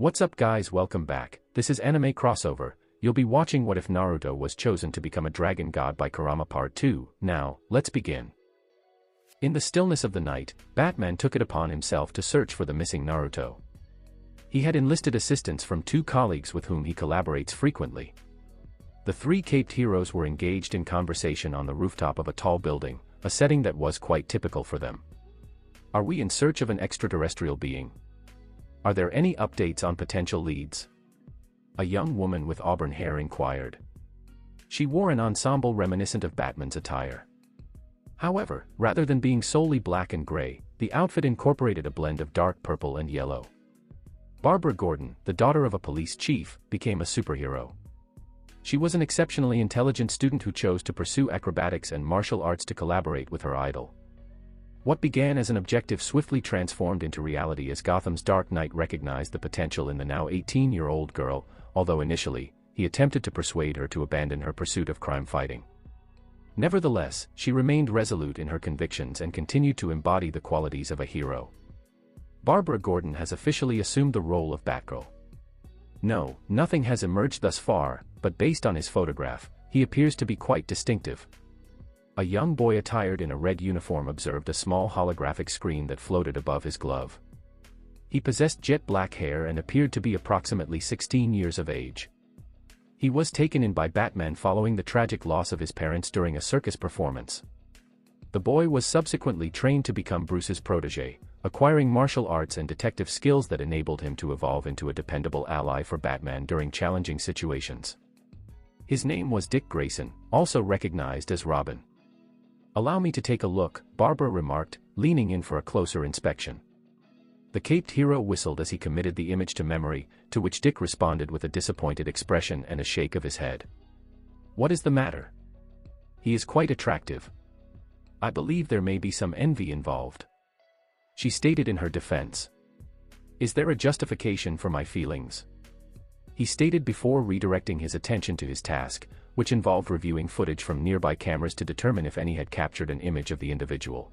What's up guys, welcome back. This is Anime Crossover. You'll be watching What If Naruto Was Chosen to Become a Dragon God by Kurama Part 2. Now, let's begin. In the stillness of the night, Batman took it upon himself to search for the missing Naruto. He had enlisted assistance from two colleagues with whom he collaborates frequently. The three caped heroes were engaged in conversation on the rooftop of a tall building, a setting that was quite typical for them. Are we in search of an extraterrestrial being? Are there any updates on potential leads? A young woman with auburn hair inquired. She wore an ensemble reminiscent of Batman's attire. However, rather than being solely black and gray, the outfit incorporated a blend of dark purple and yellow. Barbara Gordon, the daughter of a police chief, became a superhero. She was an exceptionally intelligent student who chose to pursue acrobatics and martial arts to collaborate with her idol. What began as an objective swiftly transformed into reality as Gotham's Dark Knight recognized the potential in the now 18-year-old girl, although initially, he attempted to persuade her to abandon her pursuit of crime fighting. Nevertheless, she remained resolute in her convictions and continued to embody the qualities of a hero. Barbara Gordon has officially assumed the role of Batgirl. No, nothing has emerged thus far, but based on his photograph, he appears to be quite distinctive. A young boy attired in a red uniform observed a small holographic screen that floated above his glove. He possessed jet black hair and appeared to be approximately 16 years of age. He was taken in by Batman following the tragic loss of his parents during a circus performance. The boy was subsequently trained to become Bruce's protege, acquiring martial arts and detective skills that enabled him to evolve into a dependable ally for Batman during challenging situations. His name was Dick Grayson, also recognized as Robin. "Allow me to take a look," Barbara remarked, leaning in for a closer inspection. The caped hero whistled as he committed the image to memory, to which Dick responded with a disappointed expression and a shake of his head. "What is the matter? He is quite attractive. I believe there may be some envy involved," she stated in her defense. "Is there a justification for my feelings?" he stated before redirecting his attention to his task, which involved reviewing footage from nearby cameras to determine if any had captured an image of the individual.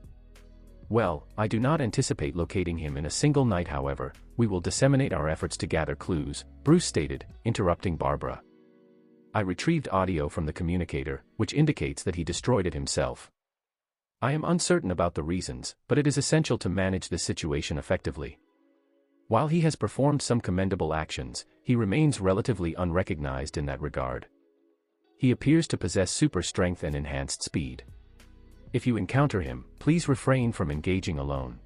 "Well, I do not anticipate locating him in a single night, however, we will disseminate our efforts to gather clues," Bruce stated, interrupting Barbara. "I retrieved audio from the communicator, which indicates that he destroyed it himself. I am uncertain about the reasons, but it is essential to manage this situation effectively. While he has performed some commendable actions, he remains relatively unrecognized in that regard. He appears to possess super strength and enhanced speed. If you encounter him, please refrain from engaging alone.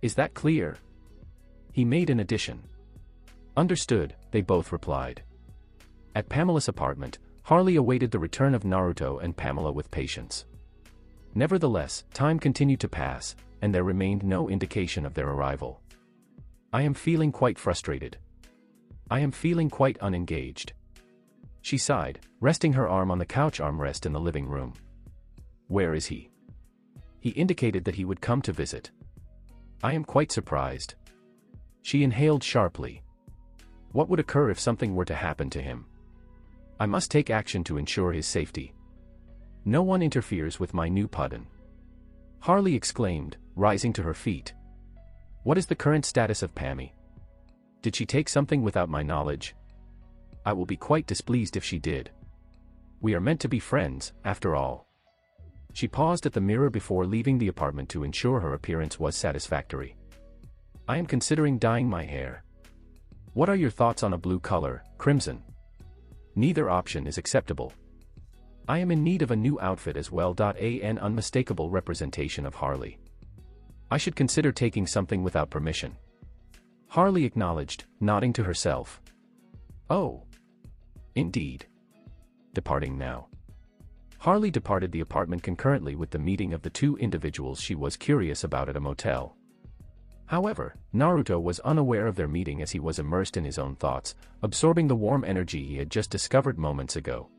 Is that clear?" he made an addition. "Understood," they both replied. At Pamela's apartment, Harley awaited the return of Naruto and Pamela with patience. Nevertheless, time continued to pass, and there remained no indication of their arrival. "I am feeling quite frustrated. I am feeling quite unengaged," she sighed, resting her arm on the couch armrest in the living room. "Where is he? He indicated that he would come to visit. I am quite surprised." She inhaled sharply. "What would occur if something were to happen to him? I must take action to ensure his safety. No one interferes with my new puddin'," Harley exclaimed, rising to her feet. "What is the current status of Pammy? Did she take something without my knowledge? I will be quite displeased if she did. We are meant to be friends, after all." She paused at the mirror before leaving the apartment to ensure her appearance was satisfactory. "I am considering dyeing my hair. What are your thoughts on a blue color, crimson? Neither option is acceptable. I am in need of a new outfit as well. An unmistakable representation of Harley. I should consider taking something without permission," Harley acknowledged, nodding to herself. "Oh. Indeed. Departing now." Harley departed the apartment concurrently with the meeting of the two individuals she was curious about at a motel. However, Naruto was unaware of their meeting as he was immersed in his own thoughts, absorbing the warm energy he had just discovered moments ago.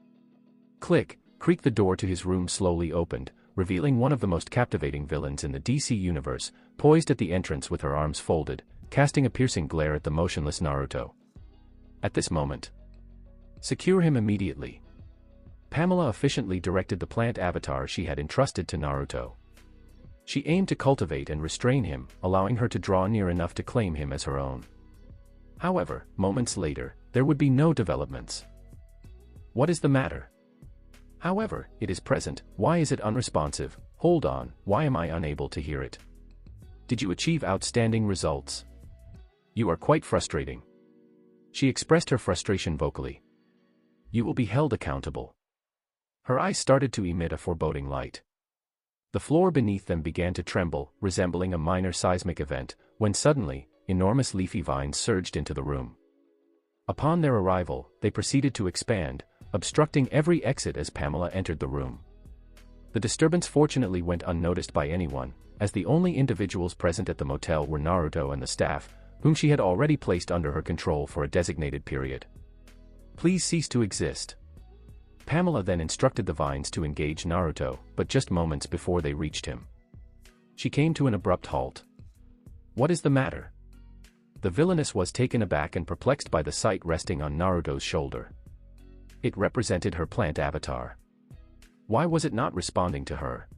Click, creak. The door to his room slowly opened, revealing one of the most captivating villains in the DC universe, poised at the entrance with her arms folded, casting a piercing glare at the motionless Naruto. At this moment, "Secure him immediately." Pamela efficiently directed the plant avatar she had entrusted to Naruto. She aimed to cultivate and restrain him, allowing her to draw near enough to claim him as her own. However, moments later, there would be no developments. What is the matter? However, it is present. Why is it unresponsive? Hold on, why am I unable to hear it? Did you achieve outstanding results? You are quite frustrating. She expressed her frustration vocally. You will be held accountable. Her eyes started to emit a foreboding light. The floor beneath them began to tremble, resembling a minor seismic event, when suddenly, enormous leafy vines surged into the room. Upon their arrival, they proceeded to expand, obstructing every exit as Pamela entered the room. The disturbance fortunately went unnoticed by anyone, as the only individuals present at the motel were Naruto and the staff, whom she had already placed under her control for a designated period. Please cease to exist. Pamela then instructed the vines to engage Naruto, but just moments before they reached him, she came to an abrupt halt. What is the matter? The villainess was taken aback and perplexed by the sight resting on Naruto's shoulder. It represented her plant avatar. Why was it not responding to her?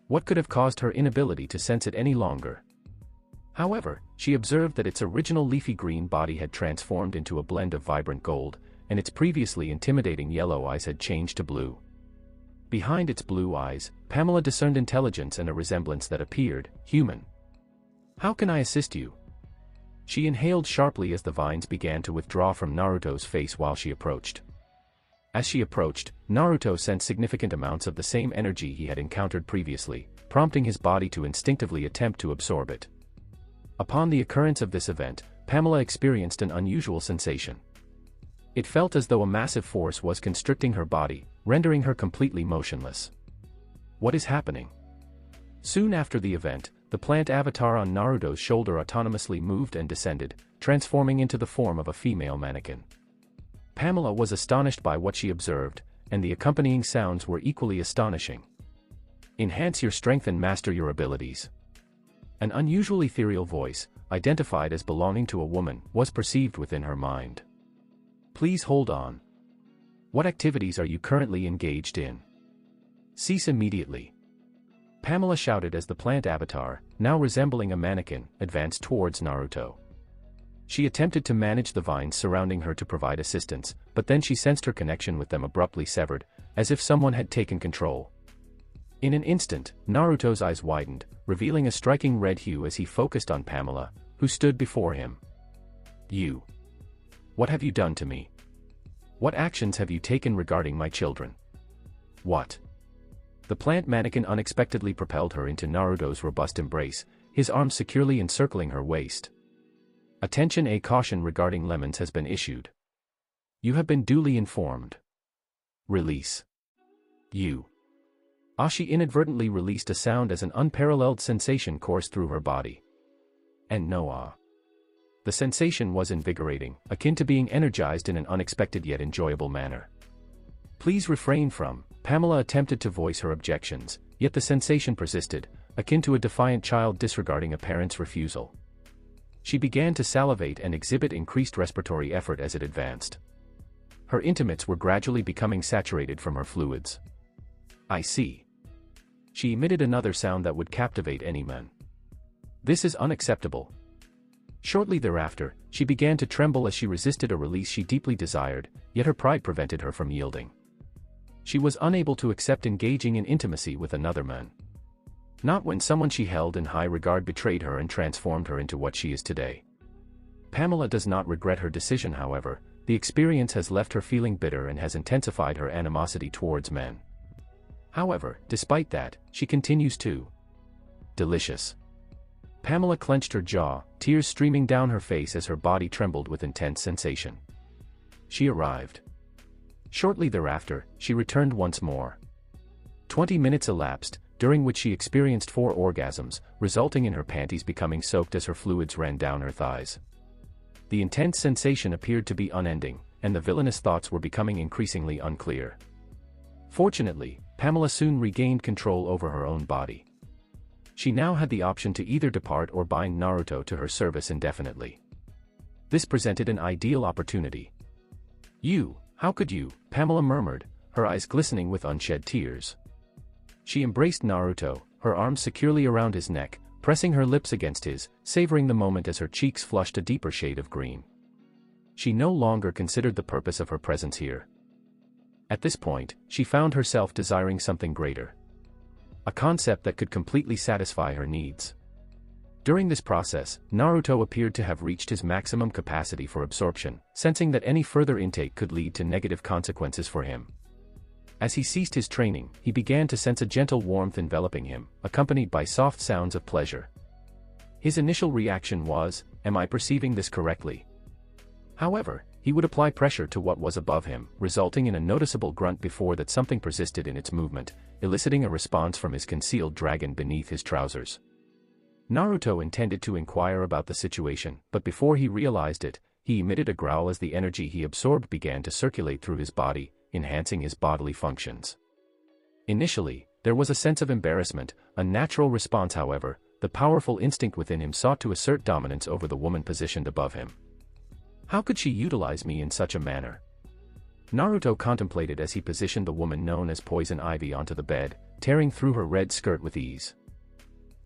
What could have caused her inability to sense it any longer? However, she observed that its original leafy green body had transformed into a blend of vibrant gold, and its previously intimidating yellow eyes had changed to blue. Behind its blue eyes, Pamela discerned intelligence and a resemblance that appeared human. How can I assist you? She inhaled sharply as the vines began to withdraw from Naruto's face while she approached. As she approached, Naruto sensed significant amounts of the same energy he had encountered previously, prompting his body to instinctively attempt to absorb it. Upon the occurrence of this event, Pamela experienced an unusual sensation. It felt as though a massive force was constricting her body, rendering her completely motionless. What is happening? Soon after the event, the plant avatar on Naruto's shoulder autonomously moved and descended, transforming into the form of a female mannequin. Pamela was astonished by what she observed, and the accompanying sounds were equally astonishing. Enhance your strength and master your abilities. An unusual ethereal voice, identified as belonging to a woman, was perceived within her mind. Please hold on. What activities are you currently engaged in? Cease immediately. Pamela shouted as the plant avatar, now resembling a mannequin, advanced towards Naruto. She attempted to manage the vines surrounding her to provide assistance, but then she sensed her connection with them abruptly severed, as if someone had taken control. In an instant, Naruto's eyes widened, revealing a striking red hue as he focused on Pamela, who stood before him. You. What have you done to me? What actions have you taken regarding my children? What? The plant mannequin unexpectedly propelled her into Naruto's robust embrace, his arms securely encircling her waist. Attention, a caution regarding lemons has been issued. You have been duly informed. Release. You. She inadvertently released a sound as an unparalleled sensation coursed through her body. And no. The sensation was invigorating, akin to being energized in an unexpected yet enjoyable manner. Please refrain from. Pamela attempted to voice her objections, yet the sensation persisted, akin to a defiant child disregarding a parent's refusal. She began to salivate and exhibit increased respiratory effort as it advanced. Her intimates were gradually becoming saturated from her fluids. I see. She emitted another sound that would captivate any man. This is unacceptable. Shortly thereafter, she began to tremble as she resisted a release she deeply desired, yet her pride prevented her from yielding. She was unable to accept engaging in intimacy with another man. Not when someone she held in high regard betrayed her and transformed her into what she is today. Pamela does not regret her decision, however. The experience has left her feeling bitter and has intensified her animosity towards men. However, despite that, she continues to. Delicious. Pamela clenched her jaw, tears streaming down her face as her body trembled with intense sensation. She arrived. Shortly thereafter, she returned once more. 20 minutes elapsed, during which she experienced 4 orgasms, resulting in her panties becoming soaked as her fluids ran down her thighs. The intense sensation appeared to be unending, and the villainous thoughts were becoming increasingly unclear. Fortunately, Pamela soon regained control over her own body. She now had the option to either depart or bind Naruto to her service indefinitely. This presented an ideal opportunity. You, how could you? Pamela murmured, her eyes glistening with unshed tears. She embraced Naruto, her arms securely around his neck, pressing her lips against his, savoring the moment as her cheeks flushed a deeper shade of green. She no longer considered the purpose of her presence here. At this point, she found herself desiring something greater. A concept that could completely satisfy her needs. During this process, Naruto appeared to have reached his maximum capacity for absorption, sensing that any further intake could lead to negative consequences for him. As he ceased his training, he began to sense a gentle warmth enveloping him, accompanied by soft sounds of pleasure. His initial reaction was, "Am I perceiving this correctly?" However, he would apply pressure to what was above him, resulting in a noticeable grunt before that something persisted in its movement, eliciting a response from his concealed dragon beneath his trousers. Naruto intended to inquire about the situation, but before he realized it, he emitted a growl as the energy he absorbed began to circulate through his body, enhancing his bodily functions. Initially, there was a sense of embarrassment, a natural response. However, the powerful instinct within him sought to assert dominance over the woman positioned above him. How could she utilize me in such a manner? Naruto contemplated as he positioned the woman known as Poison Ivy onto the bed, tearing through her red skirt with ease.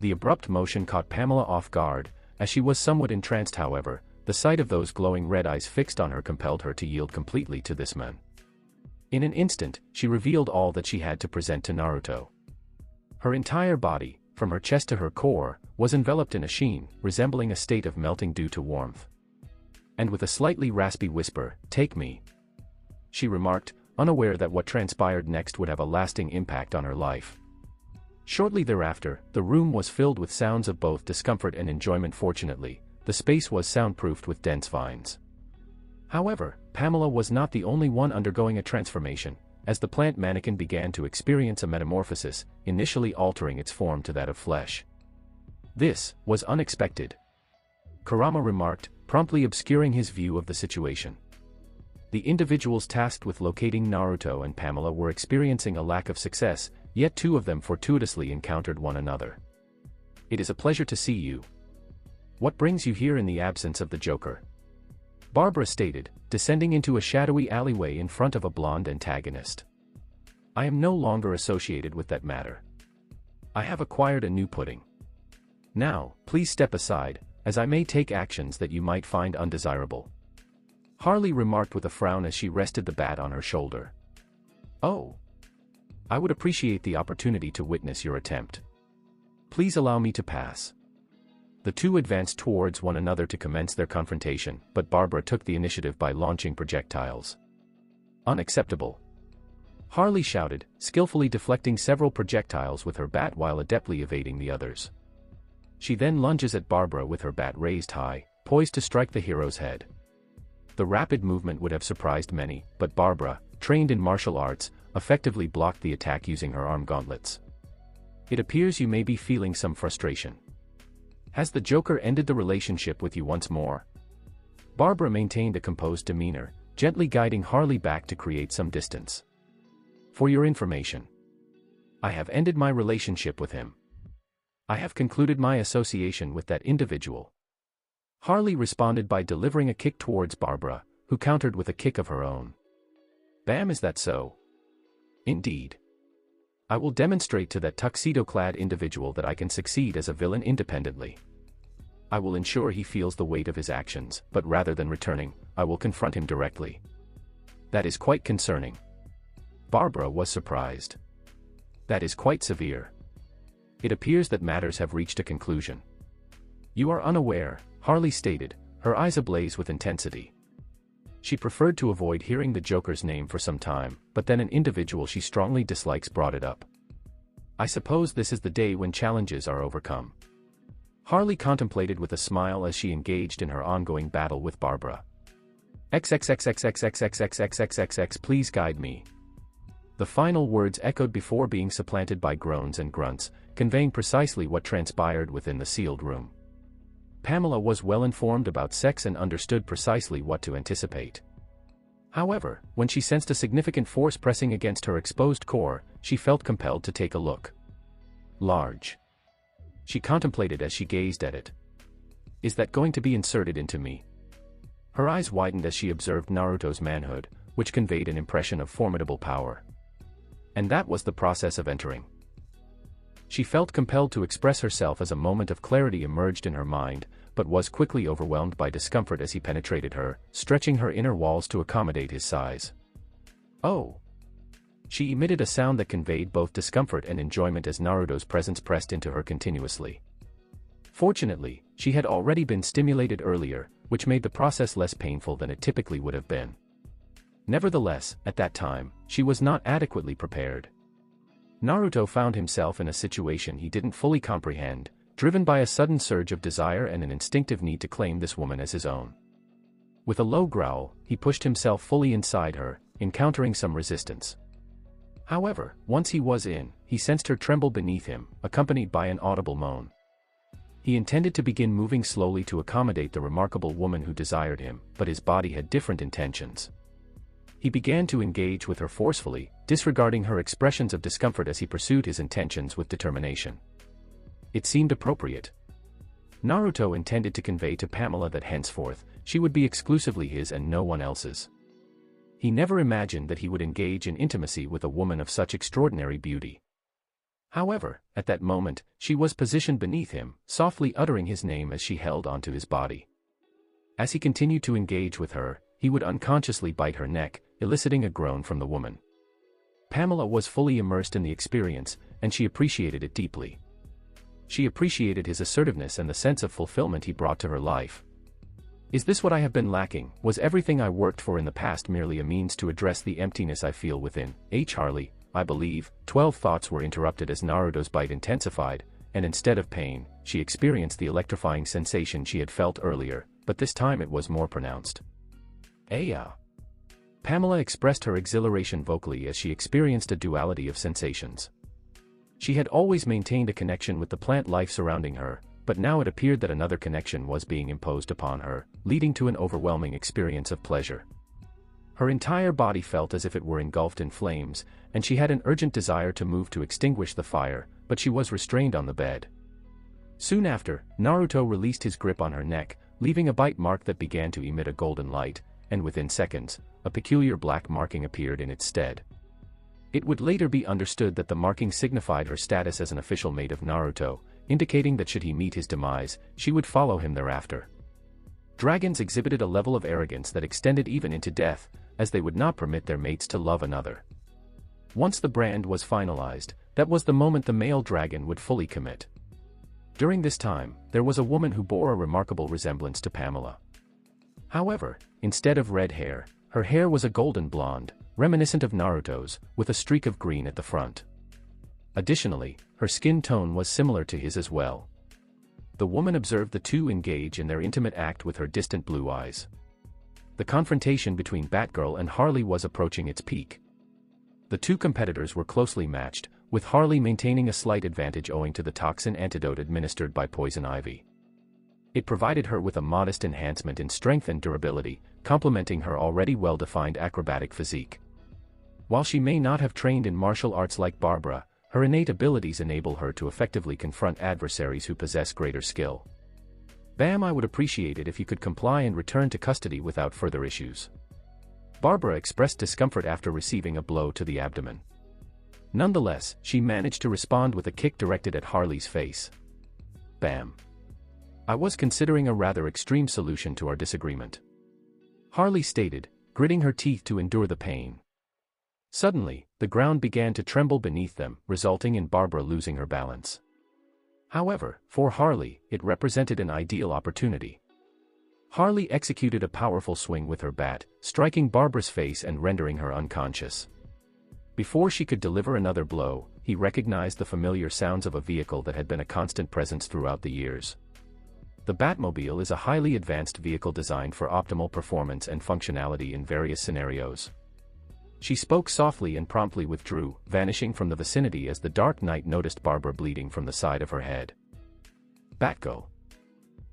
The abrupt motion caught Pamela off guard, as she was somewhat entranced. However, the sight of those glowing red eyes fixed on her compelled her to yield completely to this man. In an instant, she revealed all that she had to present to Naruto. Her entire body, from her chest to her core, was enveloped in a sheen, resembling a state of melting due to warmth. And with a slightly raspy whisper, "Take me," she remarked, unaware that what transpired next would have a lasting impact on her life. Shortly thereafter, the room was filled with sounds of both discomfort and enjoyment. Fortunately, the space was soundproofed with dense vines. However, Pamela was not the only one undergoing a transformation, as the plant mannequin began to experience a metamorphosis, initially altering its form to that of flesh. This was unexpected, Kurama remarked, promptly obscuring his view of the situation. The individuals tasked with locating Naruto and Pamela were experiencing a lack of success, yet two of them fortuitously encountered one another. "It is a pleasure to see you. What brings you here in the absence of the Joker?" Barbara stated, descending into a shadowy alleyway in front of a blonde antagonist. "I am no longer associated with that matter. I have acquired a new pudding. Now, please step aside, as I may take actions that you might find undesirable," Harley remarked with a frown as she rested the bat on her shoulder. "Oh. I would appreciate the opportunity to witness your attempt. Please allow me to pass." The two advanced towards one another to commence their confrontation, but Barbara took the initiative by launching projectiles. "Unacceptable!" Harley shouted, skillfully deflecting several projectiles with her bat while adeptly evading the others. She then lunges at Barbara with her bat raised high, poised to strike the hero's head. The rapid movement would have surprised many, but Barbara, trained in martial arts, effectively blocked the attack using her arm gauntlets. "It appears you may be feeling some frustration. Has the Joker ended the relationship with you once more?" Barbara maintained a composed demeanor, gently guiding Harley back to create some distance. "For your information, I have ended my relationship with him. I have concluded my association with that individual." Harley responded by delivering a kick towards Barbara, who countered with a kick of her own. "Bam, is that so? Indeed. I will demonstrate to that tuxedo-clad individual that I can succeed as a villain independently. I will ensure he feels the weight of his actions, but rather than returning, I will confront him directly." "That is quite concerning." Barbara was surprised. "That is quite severe. It appears that matters have reached a conclusion." "You are unaware," Harley stated, her eyes ablaze with intensity. She preferred to avoid hearing the Joker's name for some time, but then an individual she strongly dislikes brought it up. "I suppose this is the day when challenges are overcome." Harley contemplated with a smile as she engaged in her ongoing battle with Barbara. "XXXXXXXXXXXXX, please guide me." The final words echoed before being supplanted by groans and grunts, conveying precisely what transpired within the sealed room. Pamela was well informed about sex and understood precisely what to anticipate. However, when she sensed a significant force pressing against her exposed core, she felt compelled to take a look. Large. She contemplated as she gazed at it. "Is that going to be inserted into me?" Her eyes widened as she observed Naruto's manhood, which conveyed an impression of formidable power. And that was the process of entering. She felt compelled to express herself as a moment of clarity emerged in her mind, but was quickly overwhelmed by discomfort as he penetrated her, stretching her inner walls to accommodate his size. "Oh!" She emitted a sound that conveyed both discomfort and enjoyment as Naruto's presence pressed into her continuously. Fortunately, she had already been stimulated earlier, which made the process less painful than it typically would have been. Nevertheless, at that time, she was not adequately prepared. Naruto found himself in a situation he didn't fully comprehend, driven by a sudden surge of desire and an instinctive need to claim this woman as his own. With a low growl, he pushed himself fully inside her, encountering some resistance. However, once he was in, he sensed her tremble beneath him, accompanied by an audible moan. He intended to begin moving slowly to accommodate the remarkable woman who desired him, but his body had different intentions. He began to engage with her forcefully, disregarding her expressions of discomfort as he pursued his intentions with determination. It seemed appropriate. Naruto intended to convey to Pamela that henceforth, she would be exclusively his and no one else's. He never imagined that he would engage in intimacy with a woman of such extraordinary beauty. However, at that moment, she was positioned beneath him, softly uttering his name as she held onto his body. As he continued to engage with her, he would unconsciously bite her neck, eliciting a groan from the woman. Pamela was fully immersed in the experience, and she appreciated it deeply. She appreciated his assertiveness and the sense of fulfillment he brought to her life. "Is this what I have been lacking? Was everything I worked for in the past merely a means to address the emptiness I feel within? Harley, I believe." 12 thoughts were interrupted as Naruto's bite intensified, and instead of pain, she experienced the electrifying sensation she had felt earlier, but this time it was more pronounced. "Aya!" Pamela expressed her exhilaration vocally as she experienced a duality of sensations. She had always maintained a connection with the plant life surrounding her, but now it appeared that another connection was being imposed upon her, leading to an overwhelming experience of pleasure. Her entire body felt as if it were engulfed in flames, and she had an urgent desire to move to extinguish the fire, but she was restrained on the bed. Soon after, Naruto released his grip on her neck, leaving a bite mark that began to emit a golden light, and within seconds, a peculiar black marking appeared in its stead. It would later be understood that the marking signified her status as an official mate of Naruto, indicating that should he meet his demise, she would follow him thereafter. Dragons exhibited a level of arrogance that extended even into death, as they would not permit their mates to love another. Once the brand was finalized, that was the moment the male dragon would fully commit. During this time, there was a woman who bore a remarkable resemblance to Pamela. However, instead of red hair, her hair was a golden blonde, reminiscent of Naruto's, with a streak of green at the front. Additionally, her skin tone was similar to his as well. The woman observed the two engage in their intimate act with her distant blue eyes. The confrontation between Batgirl and Harley was approaching its peak. The two competitors were closely matched, with Harley maintaining a slight advantage owing to the toxin antidote administered by Poison Ivy. It provided her with a modest enhancement in strength and durability, complementing her already well-defined acrobatic physique. While she may not have trained in martial arts like Barbara, her innate abilities enable her to effectively confront adversaries who possess greater skill. "Bam, I would appreciate it if you could comply and return to custody without further issues." Barbara expressed discomfort after receiving a blow to the abdomen. Nonetheless, she managed to respond with a kick directed at Harley's face. "Bam. I was considering a rather extreme solution to our disagreement," Harley stated, gritting her teeth to endure the pain. Suddenly, the ground began to tremble beneath them, resulting in Barbara losing her balance. However, for Harley, it represented an ideal opportunity. Harley executed a powerful swing with her bat, striking Barbara's face and rendering her unconscious. Before she could deliver another blow, he recognized the familiar sounds of a vehicle that had been a constant presence throughout the years. The Batmobile is a highly advanced vehicle designed for optimal performance and functionality in various scenarios. She spoke softly and promptly withdrew, vanishing from the vicinity as the Dark Knight noticed Barbara bleeding from the side of her head. "Batgirl!"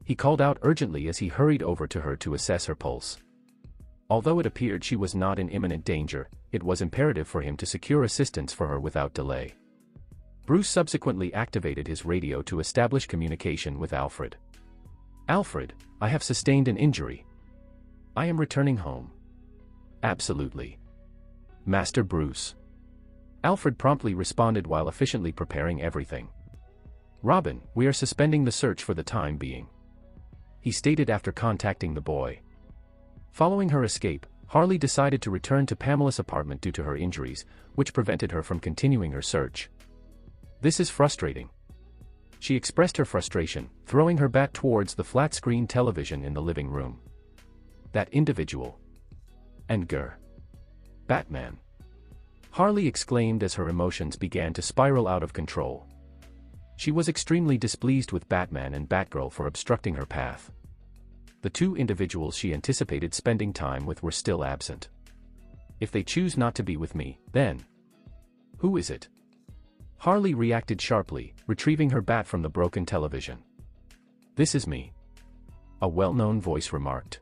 He called out urgently as he hurried over to her to assess her pulse. Although it appeared she was not in imminent danger, it was imperative for him to secure assistance for her without delay. Bruce subsequently activated his radio to establish communication with Alfred. "Alfred, I have sustained an injury. I am returning home." "Absolutely. Master Bruce." Alfred promptly responded while efficiently preparing everything. "Robin, we are suspending the search for the time being. he stated after contacting the boy. Following her escape, Harley decided to return to Pamela's apartment due to her injuries, which prevented her from continuing her search. This is frustrating. She expressed her frustration, throwing her bat towards the flat-screen television in the living room. That individual. And grr. Batman. Harley exclaimed as her emotions began to spiral out of control. She was extremely displeased with Batman and Batgirl for obstructing her path. The two individuals she anticipated spending time with were still absent. If they choose not to be with me, then who is it? Harley reacted sharply, retrieving her bat from the broken television. This is me. A well-known voice remarked.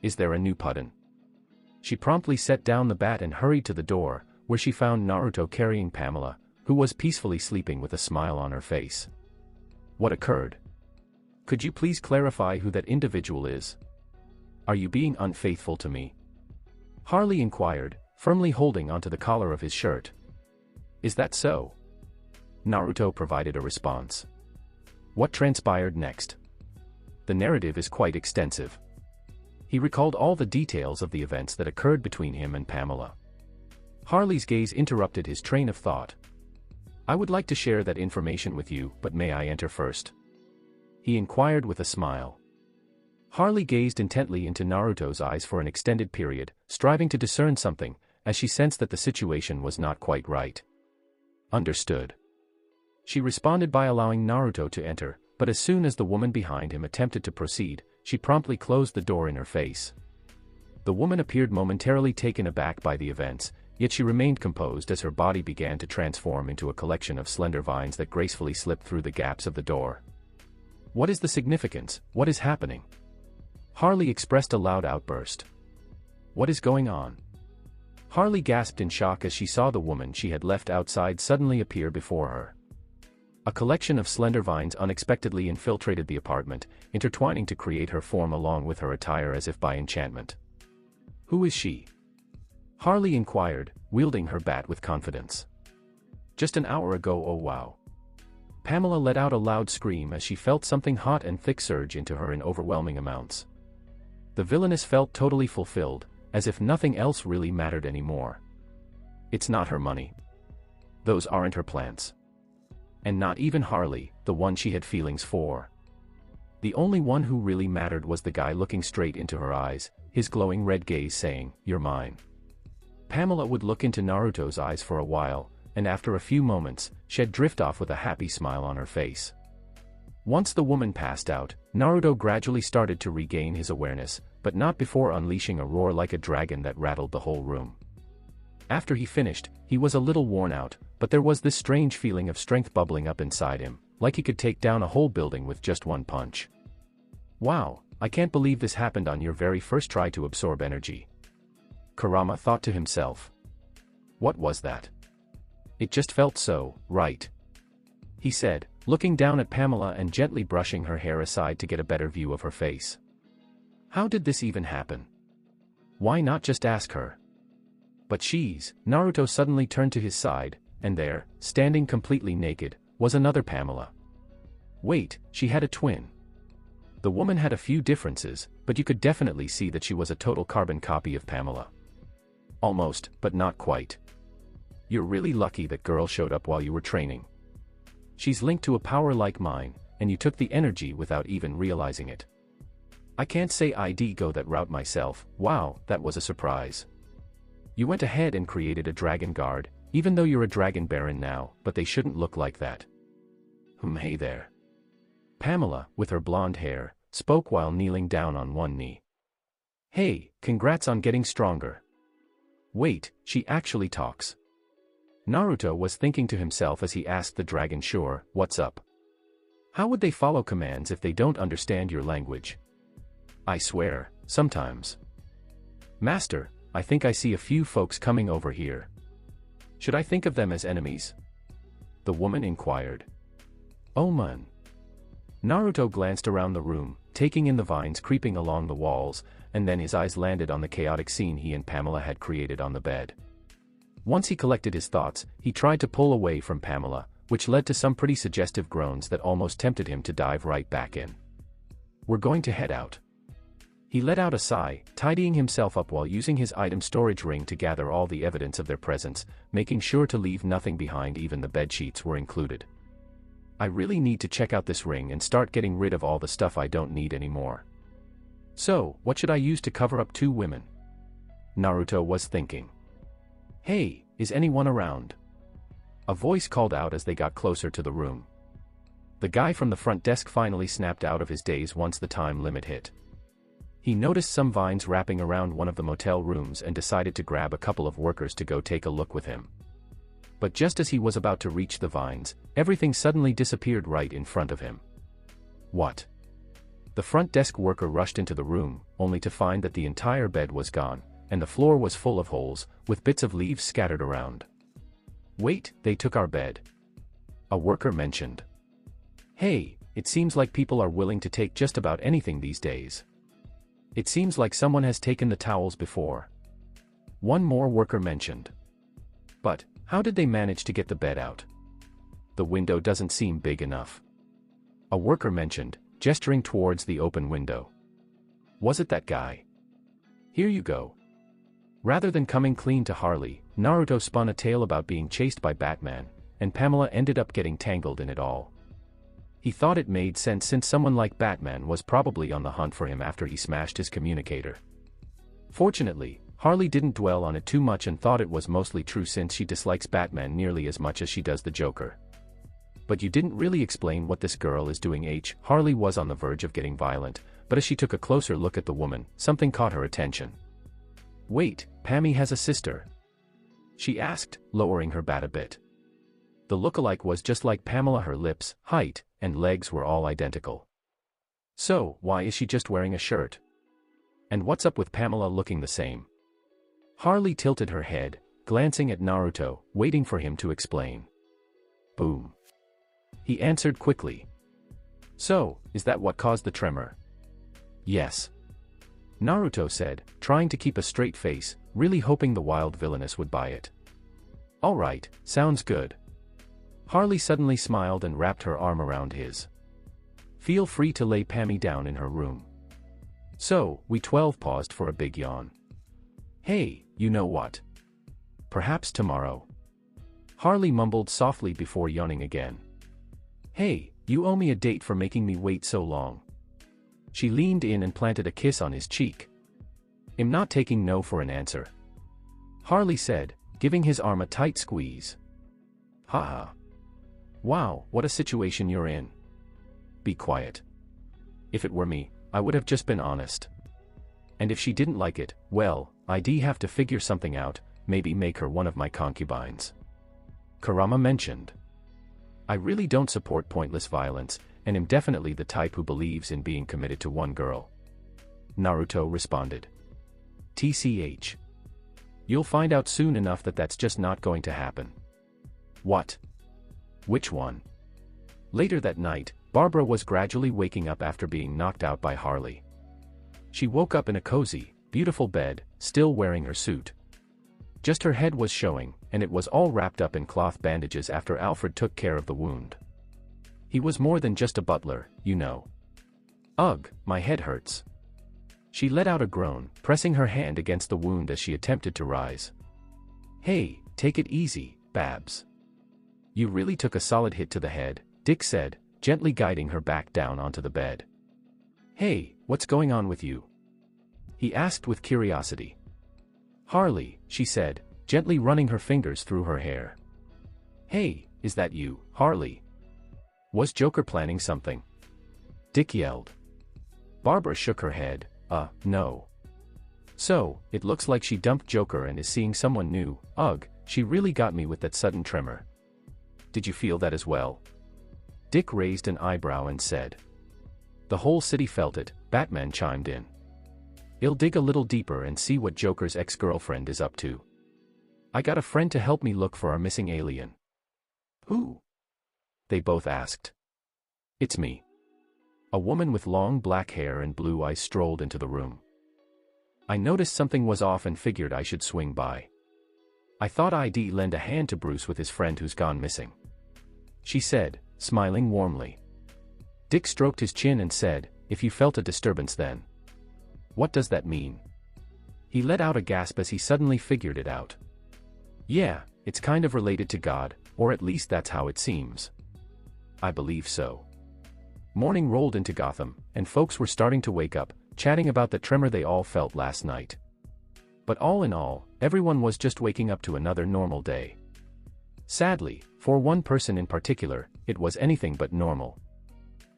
Is there a new puddin'? She promptly set down the bat and hurried to the door, where she found Naruto carrying Pamela, who was peacefully sleeping with a smile on her face. What occurred? Could you please clarify who that individual is? Are you being unfaithful to me? Harley inquired, firmly holding onto the collar of his shirt. Is that so? Naruto provided a response. What transpired next? The narrative is quite extensive. He recalled all the details of the events that occurred between him and Pamela. Harley's gaze interrupted his train of thought. I would like to share that information with you, but may I enter first? He inquired with a smile. Harley gazed intently into Naruto's eyes for an extended period, striving to discern something, as she sensed that the situation was not quite right. Understood. She responded by allowing Naruto to enter, but as soon as the woman behind him attempted to proceed, she promptly closed the door in her face. The woman appeared momentarily taken aback by the events, yet she remained composed as her body began to transform into a collection of slender vines that gracefully slipped through the gaps of the door. What is the significance? What is happening? Harley expressed a loud outburst. What is going on? Harley gasped in shock as she saw the woman she had left outside suddenly appear before her. A collection of slender vines unexpectedly infiltrated the apartment, intertwining to create her form along with her attire as if by enchantment. Who is she? Harley inquired, wielding her bat with confidence. Just an hour ago. Oh wow. Pamela let out a loud scream as she felt something hot and thick surge into her in overwhelming amounts. The villainess felt totally fulfilled, as if nothing else really mattered anymore. It's not her money. Those aren't her plants. And not even Harley, the one she had feelings for. The only one who really mattered was the guy looking straight into her eyes, his glowing red gaze saying, "You're mine." Pamela would look into Naruto's eyes for a while, and after a few moments, she'd drift off with a happy smile on her face. Once the woman passed out, Naruto gradually started to regain his awareness, but not before unleashing a roar like a dragon that rattled the whole room. After he finished, he was a little worn out, but there was this strange feeling of strength bubbling up inside him, like he could take down a whole building with just one punch. Wow, I can't believe this happened on your very first try to absorb energy. Kurama thought to himself. What was that? It just felt so right. He said, looking down at Pamela and gently brushing her hair aside to get a better view of her face. How did this even happen? Why not just ask her? But Naruto suddenly turned to his side, and there, standing completely naked, was another Pamela. Wait, she had a twin. The woman had a few differences, but you could definitely see that she was a total carbon copy of Pamela. Almost, but not quite. You're really lucky that girl showed up while you were training. She's linked to a power like mine, and you took the energy without even realizing it. I can't say I'd go that route myself. Wow, that was a surprise. You went ahead and created a dragon guard, even though you're a dragon baron now, but they shouldn't look like that. Hey there. Pamela, with her blonde hair, spoke while kneeling down on one knee. Hey, congrats on getting stronger. Wait, she actually talks. Naruto was thinking to himself as he asked the dragon, sure, what's up? How would they follow commands if they don't understand your language? I swear, sometimes. Master, I think I see a few folks coming over here. Should I think of them as enemies? The woman inquired. Oh man. Naruto glanced around the room, taking in the vines creeping along the walls, and then his eyes landed on the chaotic scene he and Pamela had created on the bed. Once he collected his thoughts, he tried to pull away from Pamela, which led to some pretty suggestive groans that almost tempted him to dive right back in. we're going to head out. He let out a sigh, tidying himself up while using his item storage ring to gather all the evidence of their presence, making sure to leave nothing behind, even the bedsheets were included. I really need to check out this ring and start getting rid of all the stuff I don't need anymore. So, what should I use to cover up 2 women? Naruto was thinking. Hey, is anyone around? A voice called out as they got closer to the room. The guy from the front desk finally snapped out of his daze once the time limit hit. He noticed some vines wrapping around one of the motel rooms and decided to grab a couple of workers to go take a look with him. But just as he was about to reach the vines, everything suddenly disappeared right in front of him. What? The front desk worker rushed into the room, only to find that the entire bed was gone, and the floor was full of holes, with bits of leaves scattered around. Wait, they took our bed. A worker mentioned. Hey, it seems like people are willing to take just about anything these days. It seems like someone has taken the towels before. One more worker mentioned. But, how did they manage to get the bed out? The window doesn't seem big enough. A worker mentioned, gesturing towards the open window. Was it that guy? Here you go. Rather than coming clean to Harley, Naruto spun a tale about being chased by Batman, and Pamela ended up getting tangled in it all. He thought it made sense since someone like Batman was probably on the hunt for him after he smashed his communicator. Fortunately, Harley didn't dwell on it too much and thought it was mostly true since she dislikes Batman nearly as much as she does the Joker. But you didn't really explain what this girl is doing. Harley was on the verge of getting violent, but as she took a closer look at the woman, something caught her attention. Wait, Pammy has a sister? She asked, lowering her bat a bit. The lookalike was just like Pamela. Her lips, height, and legs were all identical. So, why is she just wearing a shirt? And what's up with Pamela looking the same? Harley tilted her head, glancing at Naruto, waiting for him to explain. Boom. He answered quickly. So, is that what caused the tremor? Yes. Naruto said, trying to keep a straight face, really hoping the wild villainess would buy it. Alright, sounds good. Harley suddenly smiled and wrapped her arm around his. Feel free to lay Pammy down in her room. So, we 12 paused for a big yawn. Hey, you know what? Perhaps tomorrow. Harley mumbled softly before yawning again. Hey, you owe me a date for making me wait so long. She leaned in and planted a kiss on his cheek. I'm not taking no for an answer. Harley said, giving his arm a tight squeeze. Haha. Wow, what a situation you're in. Be quiet. If it were me, I would have just been honest. And if she didn't like it, well, I'd have to figure something out, maybe make her one of my concubines. Kurama mentioned. I really don't support pointless violence, and am definitely the type who believes in being committed to one girl. Naruto responded. TCH. You'll find out soon enough that that's just not going to happen. What? Which one? Later that night, Barbara was gradually waking up after being knocked out by Harley. She woke up in a cozy, beautiful bed, still wearing her suit. Just her head was showing, and it was all wrapped up in cloth bandages after Alfred took care of the wound. He was more than just a butler, you know. Ugh, my head hurts. She let out a groan, pressing her hand against the wound as she attempted to rise. Hey, take it easy, Babs. You really took a solid hit to the head, Dick said, gently guiding her back down onto the bed. Hey, what's going on with you? He asked with curiosity. Harley, she said, gently running her fingers through her hair. Hey, is that you, Harley? Was Joker planning something? Dick yelled. Barbara shook her head, no. So, it looks like she dumped Joker and is seeing someone new. Ugh, she really got me with that sudden tremor. Did you feel that as well? Dick raised an eyebrow and said. The whole city felt it, Batman chimed in. I'll dig a little deeper and see what Joker's ex-girlfriend is up to. I got a friend to help me look for our missing alien. Who? They both asked. It's me. A woman with long black hair and blue eyes strolled into the room. I noticed something was off and figured I should swing by. I thought I'd lend a hand to Bruce with his friend who's gone missing. She said, smiling warmly. Dick stroked his chin and said, if you felt a disturbance then. What does that mean? He let out a gasp as he suddenly figured it out. Yeah, it's kind of related to God, or at least that's how it seems. I believe so. Morning rolled into Gotham, and folks were starting to wake up, chatting about the tremor they all felt last night. But all in all, everyone was just waking up to another normal day. Sadly, for one person in particular, it was anything but normal.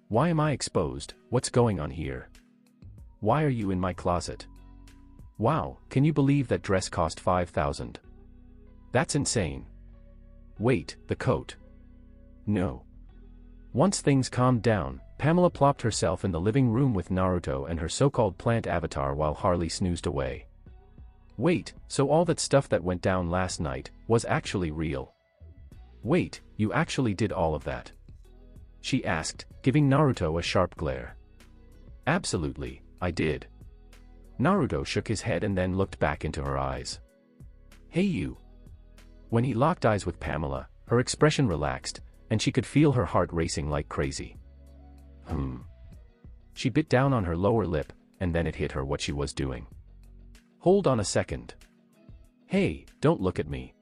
Why am I exposed? What's going on here? Why are you in my closet? Wow, can you believe that dress cost $5,000? That's insane. Wait, the coat. No. Once things calmed down, Pamela plopped herself in the living room with Naruto and her so-called plant avatar while Harley snoozed away. Wait, so all that stuff that went down last night was actually real? Wait, you actually did all of that? She asked, giving Naruto a sharp glare. Absolutely, I did. Naruto shook his head and then looked back into her eyes. Hey you. When he locked eyes with Pamela, her expression relaxed, and she could feel her heart racing like crazy. She bit down on her lower lip, and then it hit her what she was doing. Hold on a second. Hey, don't look at me.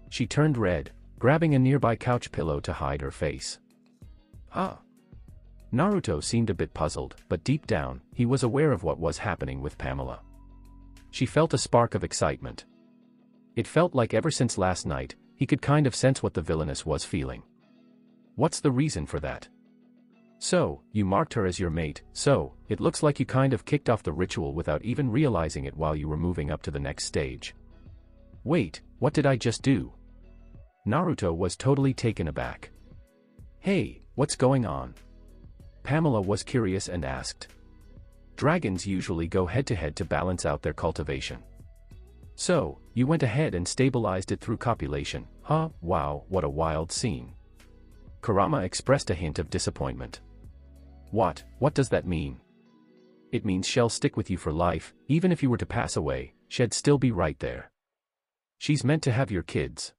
She turned red, grabbing a nearby couch pillow to hide her face. Huh? Naruto seemed a bit puzzled, but deep down, he was aware of what was happening with Pamela. She felt a spark of excitement. It felt like ever since last night, he could kind of sense what the villainess was feeling. What's the reason for that? So, you marked her as your mate, so, it looks like you kind of kicked off the ritual without even realizing it while you were moving up to the next stage. Wait, what did I just do? Naruto was totally taken aback. Hey, what's going on? Pamela was curious and asked. Dragons usually go head-to-head to balance out their cultivation. So, you went ahead and stabilized it through copulation, huh? Wow, what a wild scene. Kurama expressed a hint of disappointment. What does that mean? It means she'll stick with you for life, even if you were to pass away, she'd still be right there. She's meant to have your kids.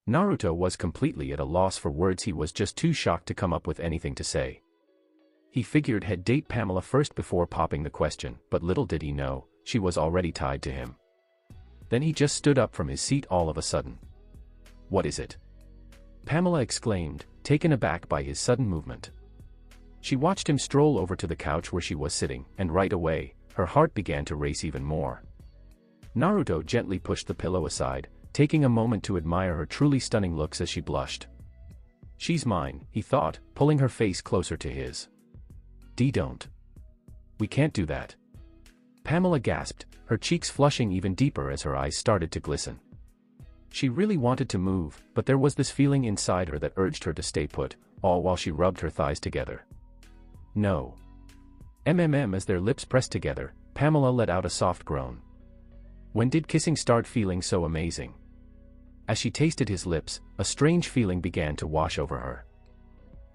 Naruto was completely at a loss for words. He was just too shocked to come up with anything to say. He figured he'd date Pamela first before popping the question, but little did he know, she was already tied to him. Then he just stood up from his seat all of a sudden. What is it? Pamela exclaimed, taken aback by his sudden movement. She watched him stroll over to the couch where she was sitting, and right away, her heart began to race even more. Naruto gently pushed the pillow aside, taking a moment to admire her truly stunning looks as she blushed. She's mine, he thought, pulling her face closer to his. Don't. We can't do that. Pamela gasped, her cheeks flushing even deeper as her eyes started to glisten. She really wanted to move, but there was this feeling inside her that urged her to stay put, all while she rubbed her thighs together. No. As their lips pressed together, Pamela let out a soft groan. When did kissing start feeling so amazing? As she tasted his lips, a strange feeling began to wash over her.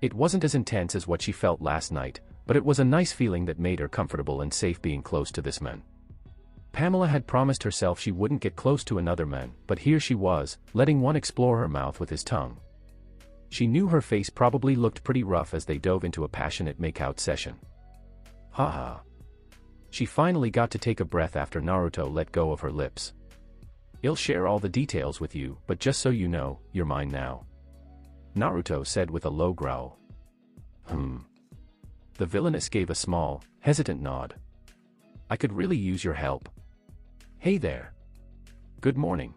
It wasn't as intense as what she felt last night, but it was a nice feeling that made her comfortable and safe being close to this man. Pamela had promised herself she wouldn't get close to another man, but here she was, letting one explore her mouth with his tongue. She knew her face probably looked pretty rough as they dove into a passionate make-out session. Haha. She finally got to take a breath after Naruto let go of her lips. I'll share all the details with you, but just so you know, you're mine now. Naruto said with a low growl. The villainess gave a small, hesitant nod. I could really use your help. Hey there. Good morning.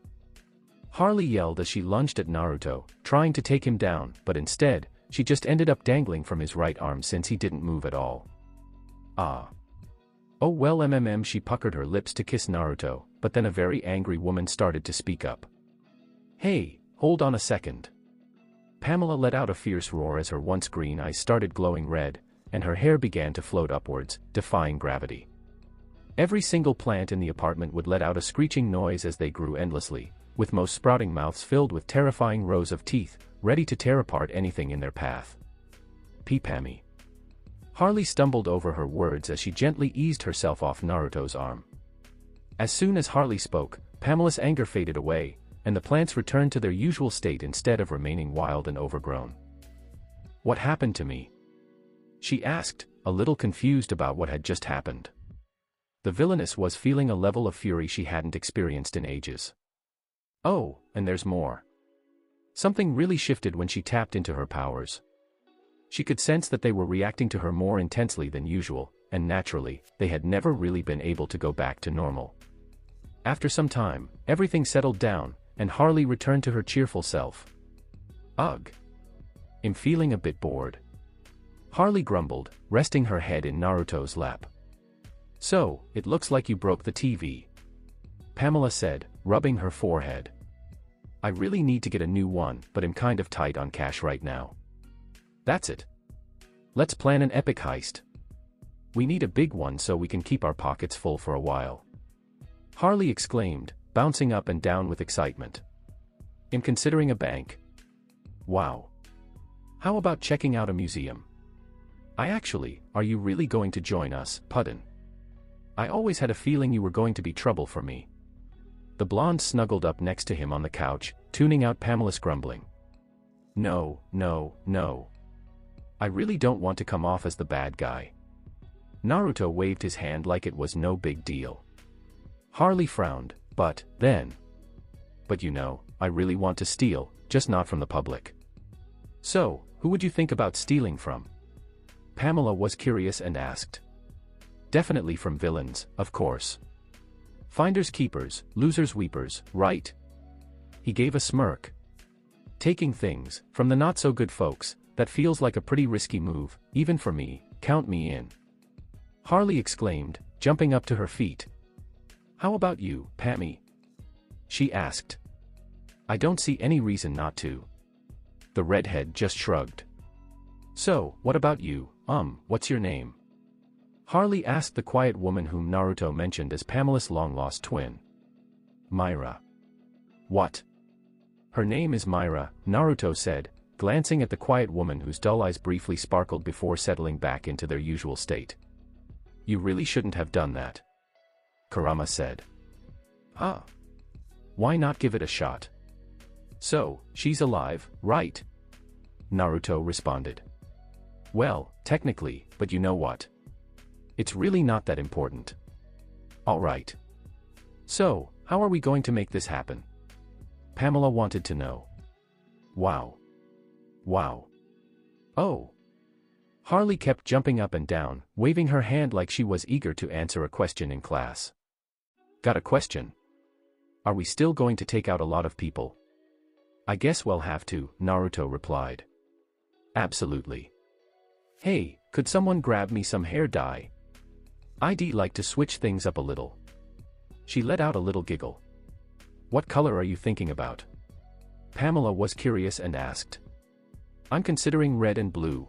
Harley yelled as she lunged at Naruto, trying to take him down, but instead, she just ended up dangling from his right arm since he didn't move at all. Ah. Oh well, she puckered her lips to kiss Naruto, but then a very angry woman started to speak up. Hey, hold on a second. Pamela let out a fierce roar as her once green eyes started glowing red, and her hair began to float upwards, defying gravity. Every single plant in the apartment would let out a screeching noise as they grew endlessly, with most sprouting mouths filled with terrifying rows of teeth, ready to tear apart anything in their path. Pammy. Harley stumbled over her words as she gently eased herself off Naruto's arm. As soon as Harley spoke, Pamela's anger faded away, and the plants returned to their usual state instead of remaining wild and overgrown. What happened to me? She asked, a little confused about what had just happened. The villainess was feeling a level of fury she hadn't experienced in ages. Oh, and there's more. Something really shifted when she tapped into her powers. She could sense that they were reacting to her more intensely than usual, and naturally, they had never really been able to go back to normal. After some time, everything settled down, and Harley returned to her cheerful self. Ugh. I'm feeling a bit bored. Harley grumbled, resting her head in Naruto's lap. So, it looks like you broke the TV. Pamela said, rubbing her forehead. I really need to get a new one, but I'm kind of tight on cash right now. That's it. Let's plan an epic heist. We need a big one so we can keep our pockets full for a while. Harley exclaimed, bouncing up and down with excitement. I'm considering a bank. Wow. How about checking out a museum? Are you really going to join us, Puddin? I always had a feeling you were going to be trouble for me. The blonde snuggled up next to him on the couch, tuning out Pamela's grumbling. No. I really don't want to come off as the bad guy. Naruto waved his hand like it was no big deal. Harley frowned, but I really want to steal, just not from the public. So, who would you think about stealing from? Pamela was curious and asked. Definitely from villains, of course. Finders keepers, losers weepers, right? He gave a smirk. Taking things from the not-so-good folks, that feels like a pretty risky move, even for me, count me in. Harley exclaimed, jumping up to her feet. How about you, Pammy? She asked. I don't see any reason not to. The redhead just shrugged. So, what about you, what's your name? Harley asked the quiet woman whom Naruto mentioned as Pamela's long-lost twin. Myra. What? Her name is Myra, Naruto said, glancing at the quiet woman whose dull eyes briefly sparkled before settling back into their usual state. You really shouldn't have done that. Kurama said. Why not give it a shot? So, she's alive, right? Naruto responded. Well, technically, but you know what? It's really not that important. Alright. So, how are we going to make this happen? Pamela wanted to know. Wow. Oh. Harley kept jumping up and down, waving her hand like she was eager to answer a question in class. Got a question? Are we still going to take out a lot of people? I guess we'll have to, Naruto replied. Absolutely. Hey, could someone grab me some hair dye? I'd like to switch things up a little. She let out a little giggle. What color are you thinking about? Pamela was curious and asked. I'm considering red and blue.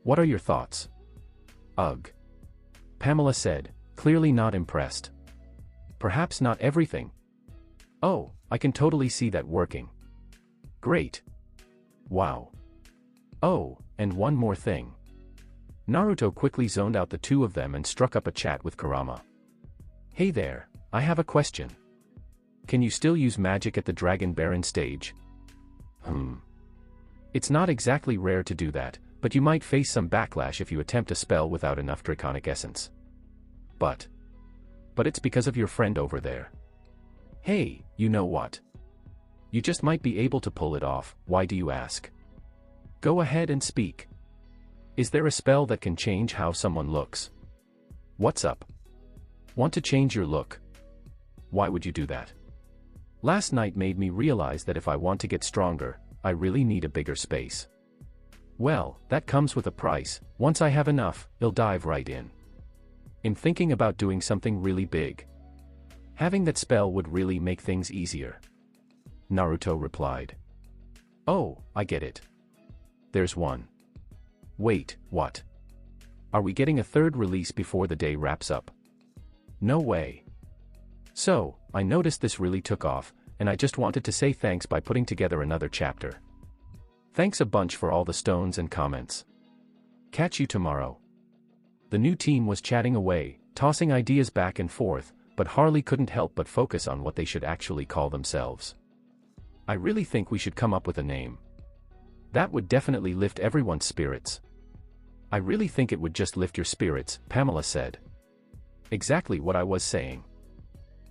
What are your thoughts? Ugh. Pamela said, clearly not impressed. Perhaps not everything. Oh, I can totally see that working. Great. Wow. Oh, and one more thing. Naruto quickly zoned out the two of them and struck up a chat with Kurama. Hey there, I have a question. Can you still use magic at the Dragon Baron stage? It's not exactly rare to do that, but you might face some backlash if you attempt a spell without enough draconic essence. But it's because of your friend over there. Hey, you know what? You just might be able to pull it off, why do you ask? Go ahead and speak. Is there a spell that can change how someone looks? What's up? Want to change your look? Why would you do that? Last night made me realize that if I want to get stronger, I really need a bigger space. Well, that comes with a price. Once I have enough, I'll dive right in. I'm thinking about doing something really big. Having that spell would really make things easier. Naruto replied. Oh, I get it. There's one. Wait, what? Are we getting a third release before the day wraps up? No way. So, I noticed this really took off, and I just wanted to say thanks by putting together another chapter. Thanks a bunch for all the stones and comments. Catch you tomorrow. The new team was chatting away, tossing ideas back and forth, but Harley couldn't help but focus on what they should actually call themselves. I really think we should come up with a name. That would definitely lift everyone's spirits. I really think it would just lift your spirits, Pamela said. Exactly what I was saying.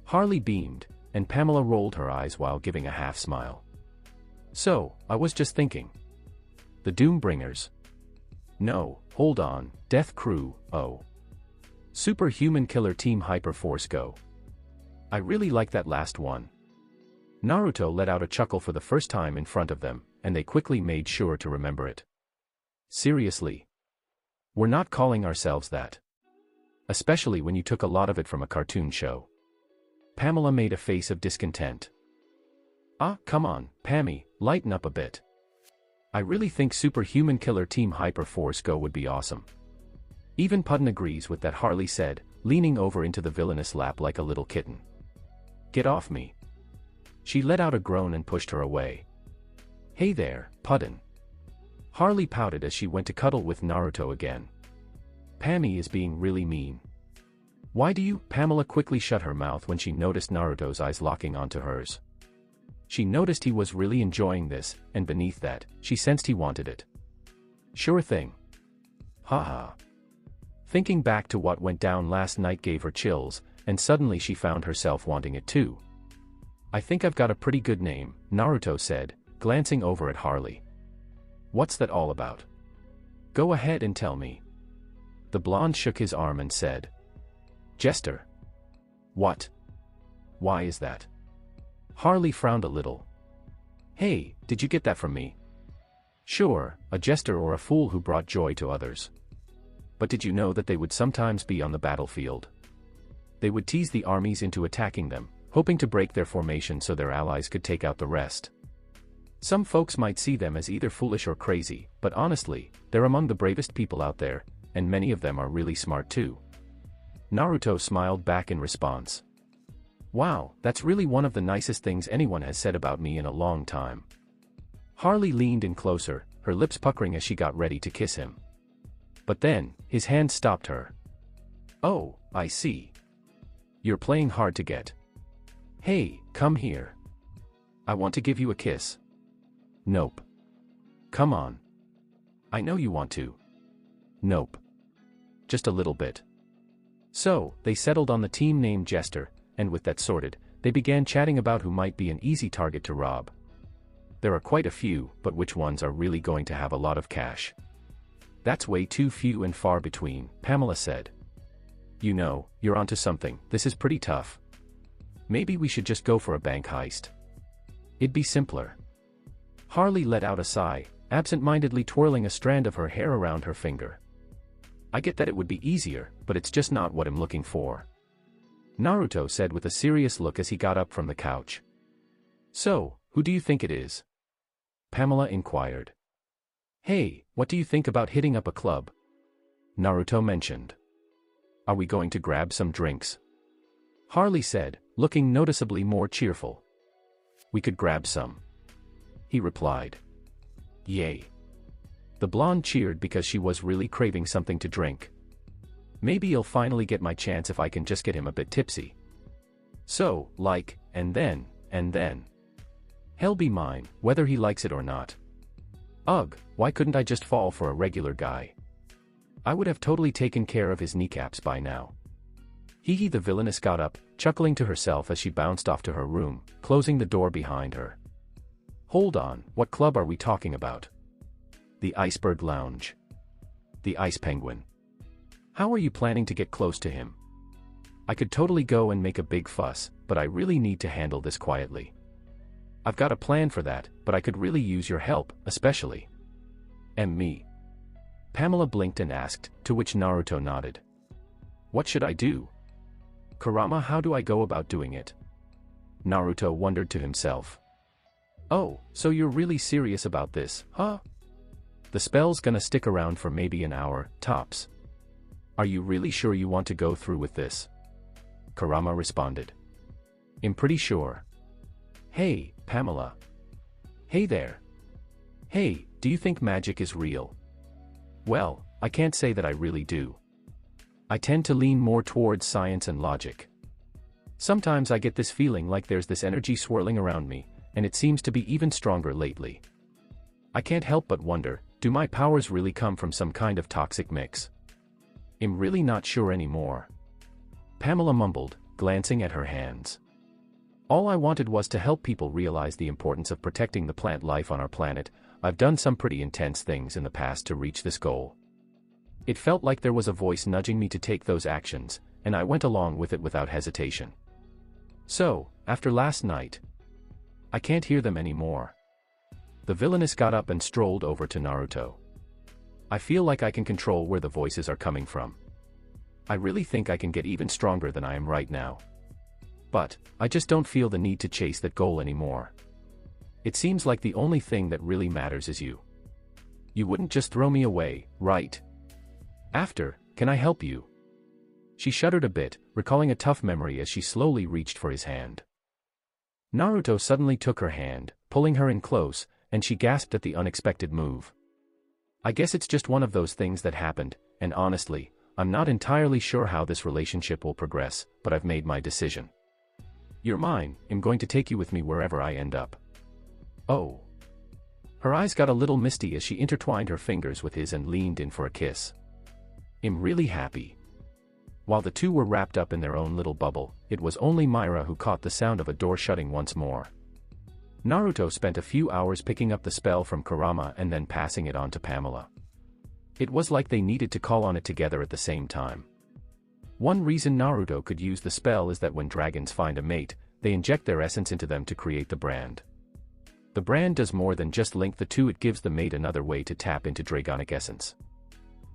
Harley beamed, and Pamela rolled her eyes while giving a half smile. So, I was just thinking. The Doombringers. No, hold on, Death Crew, oh. Superhuman Killer Team Hyperforce Go. I really like that last one. Naruto let out a chuckle for the first time in front of them, and they quickly made sure to remember it. Seriously. We're not calling ourselves that. Especially when you took a lot of it from a cartoon show. Pamela made a face of discontent. Ah, come on, Pammy, lighten up a bit. I really think Superhuman Killer Team Hyperforce Go would be awesome. Even Puddin agrees with that, Harley said, leaning over into the villainous lap like a little kitten. Get off me. She let out a groan and pushed her away. Hey there, Puddin. Harley pouted as she went to cuddle with Naruto again. Pammy is being really mean. Why do you? Pamela quickly shut her mouth when she noticed Naruto's eyes locking onto hers. She noticed he was really enjoying this, and beneath that, she sensed he wanted it. Sure thing. Haha. Thinking back to what went down last night gave her chills, and suddenly she found herself wanting it too. I think I've got a pretty good name, Naruto said, glancing over at Harley. What's that all about? Go ahead and tell me. The blonde shook his arm and said. Jester. What? Why is that? Harley frowned a little. Hey, did you get that from me? Sure, a jester or a fool who brought joy to others. But did you know that they would sometimes be on the battlefield? They would tease the armies into attacking them, hoping to break their formation so their allies could take out the rest. Some folks might see them as either foolish or crazy, but honestly, they're among the bravest people out there, and many of them are really smart too. Naruto smiled back in response. Wow, that's really one of the nicest things anyone has said about me in a long time. Harley leaned in closer, her lips puckering as she got ready to kiss him. But then, his hand stopped her. Oh, I see. You're playing hard to get. Hey, come here. I want to give you a kiss. Nope. Come on. I know you want to. Nope. Just a little bit. So, they settled on the team named Jester, and with that sorted, they began chatting about who might be an easy target to rob. There are quite a few, but which ones are really going to have a lot of cash? That's way too few and far between, Pamela said. You know, you're onto something, this is pretty tough. Maybe we should just go for a bank heist. It'd be simpler. Harley let out a sigh, absent-mindedly twirling a strand of her hair around her finger. I get that it would be easier, but it's just not what I'm looking for. Naruto said with a serious look as he got up from the couch. So, who do you think it is? Pamela inquired. Hey, what do you think about hitting up a club? Naruto mentioned. Are we going to grab some drinks? Harley said, looking noticeably more cheerful. We could grab some. He replied. Yay. The blonde cheered because she was really craving something to drink. Maybe you'll finally get my chance if I can just get him a bit tipsy. So, like, and then. Hell be mine, whether he likes it or not. Ugh, why couldn't I just fall for a regular guy? I would have totally taken care of his kneecaps by now. Hee the villainess got up, chuckling to herself as she bounced off to her room, closing the door behind her. Hold on, what club are we talking about? The Iceberg Lounge. The Ice Penguin. How are you planning to get close to him? I could totally go and make a big fuss, but I really need to handle this quietly. I've got a plan for that, but I could really use your help, especially. Me. Pamela blinked and asked, to which Naruto nodded. What should I do? Kurama, how do I go about doing it? Naruto wondered to himself. Oh, so you're really serious about this, huh? The spell's gonna stick around for maybe an hour, tops. Are you really sure you want to go through with this? Kurama responded. I'm pretty sure. Hey, Pamela. Hey there. Hey, do you think magic is real? Well, I can't say that I really do. I tend to lean more towards science and logic. Sometimes I get this feeling like there's this energy swirling around me, and it seems to be even stronger lately. I can't help but wonder, Do my powers really come from some kind of toxic mix? I'm really not sure anymore. Pamela mumbled, glancing at her hands. All I wanted was to help people realize the importance of protecting the plant life on our planet. I've done some pretty intense things in the past to reach this goal. It felt like there was a voice nudging me to take those actions, and I went along with it without hesitation. So, after last night, I can't hear them anymore. The villainess got up and strolled over to Naruto. I feel like I can control where the voices are coming from. I really think I can get even stronger than I am right now. But, I just don't feel the need to chase that goal anymore. It seems like the only thing that really matters is you. You wouldn't just throw me away, right? After, can I help you? She shuddered a bit, recalling a tough memory as she slowly reached for his hand. Naruto suddenly took her hand, pulling her in close, and she gasped at the unexpected move. I guess it's just one of those things that happened, and honestly, I'm not entirely sure how this relationship will progress, but I've made my decision. You're mine, I'm going to take you with me wherever I end up. Oh. Her eyes got a little misty as she intertwined her fingers with his and leaned in for a kiss. I'm really happy. While the two were wrapped up in their own little bubble, it was only Myra who caught the sound of a door shutting once more. Naruto spent a few hours picking up the spell from Kurama and then passing it on to Pamela. It was like they needed to call on it together at the same time. One reason Naruto could use the spell is that when dragons find a mate, they inject their essence into them to create the brand. The brand does more than just link the two, it gives the mate another way to tap into dragonic essence.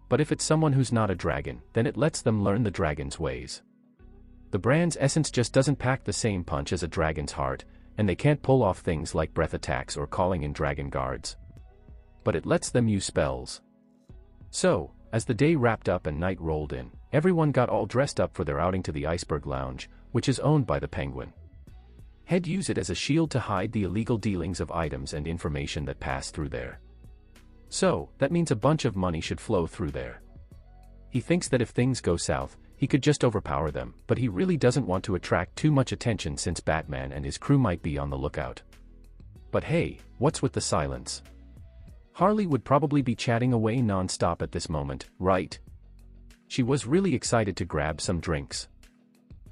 But if it's someone who's not a dragon, then it lets them learn the dragon's ways. The brand's essence just doesn't pack the same punch as a dragon's heart, and they can't pull off things like breath attacks or calling in dragon guards. But it lets them use spells. So, as the day wrapped up and night rolled in, everyone got all dressed up for their outing to the Iceberg Lounge, which is owned by the Penguin. He'd use it as a shield to hide the illegal dealings of items and information that pass through there. So, that means a bunch of money should flow through there. He thinks that if things go south, he could just overpower them, but he really doesn't want to attract too much attention since Batman and his crew might be on the lookout. But hey, what's with the silence? Harley would probably be chatting away non-stop at this moment, right? She was really excited to grab some drinks.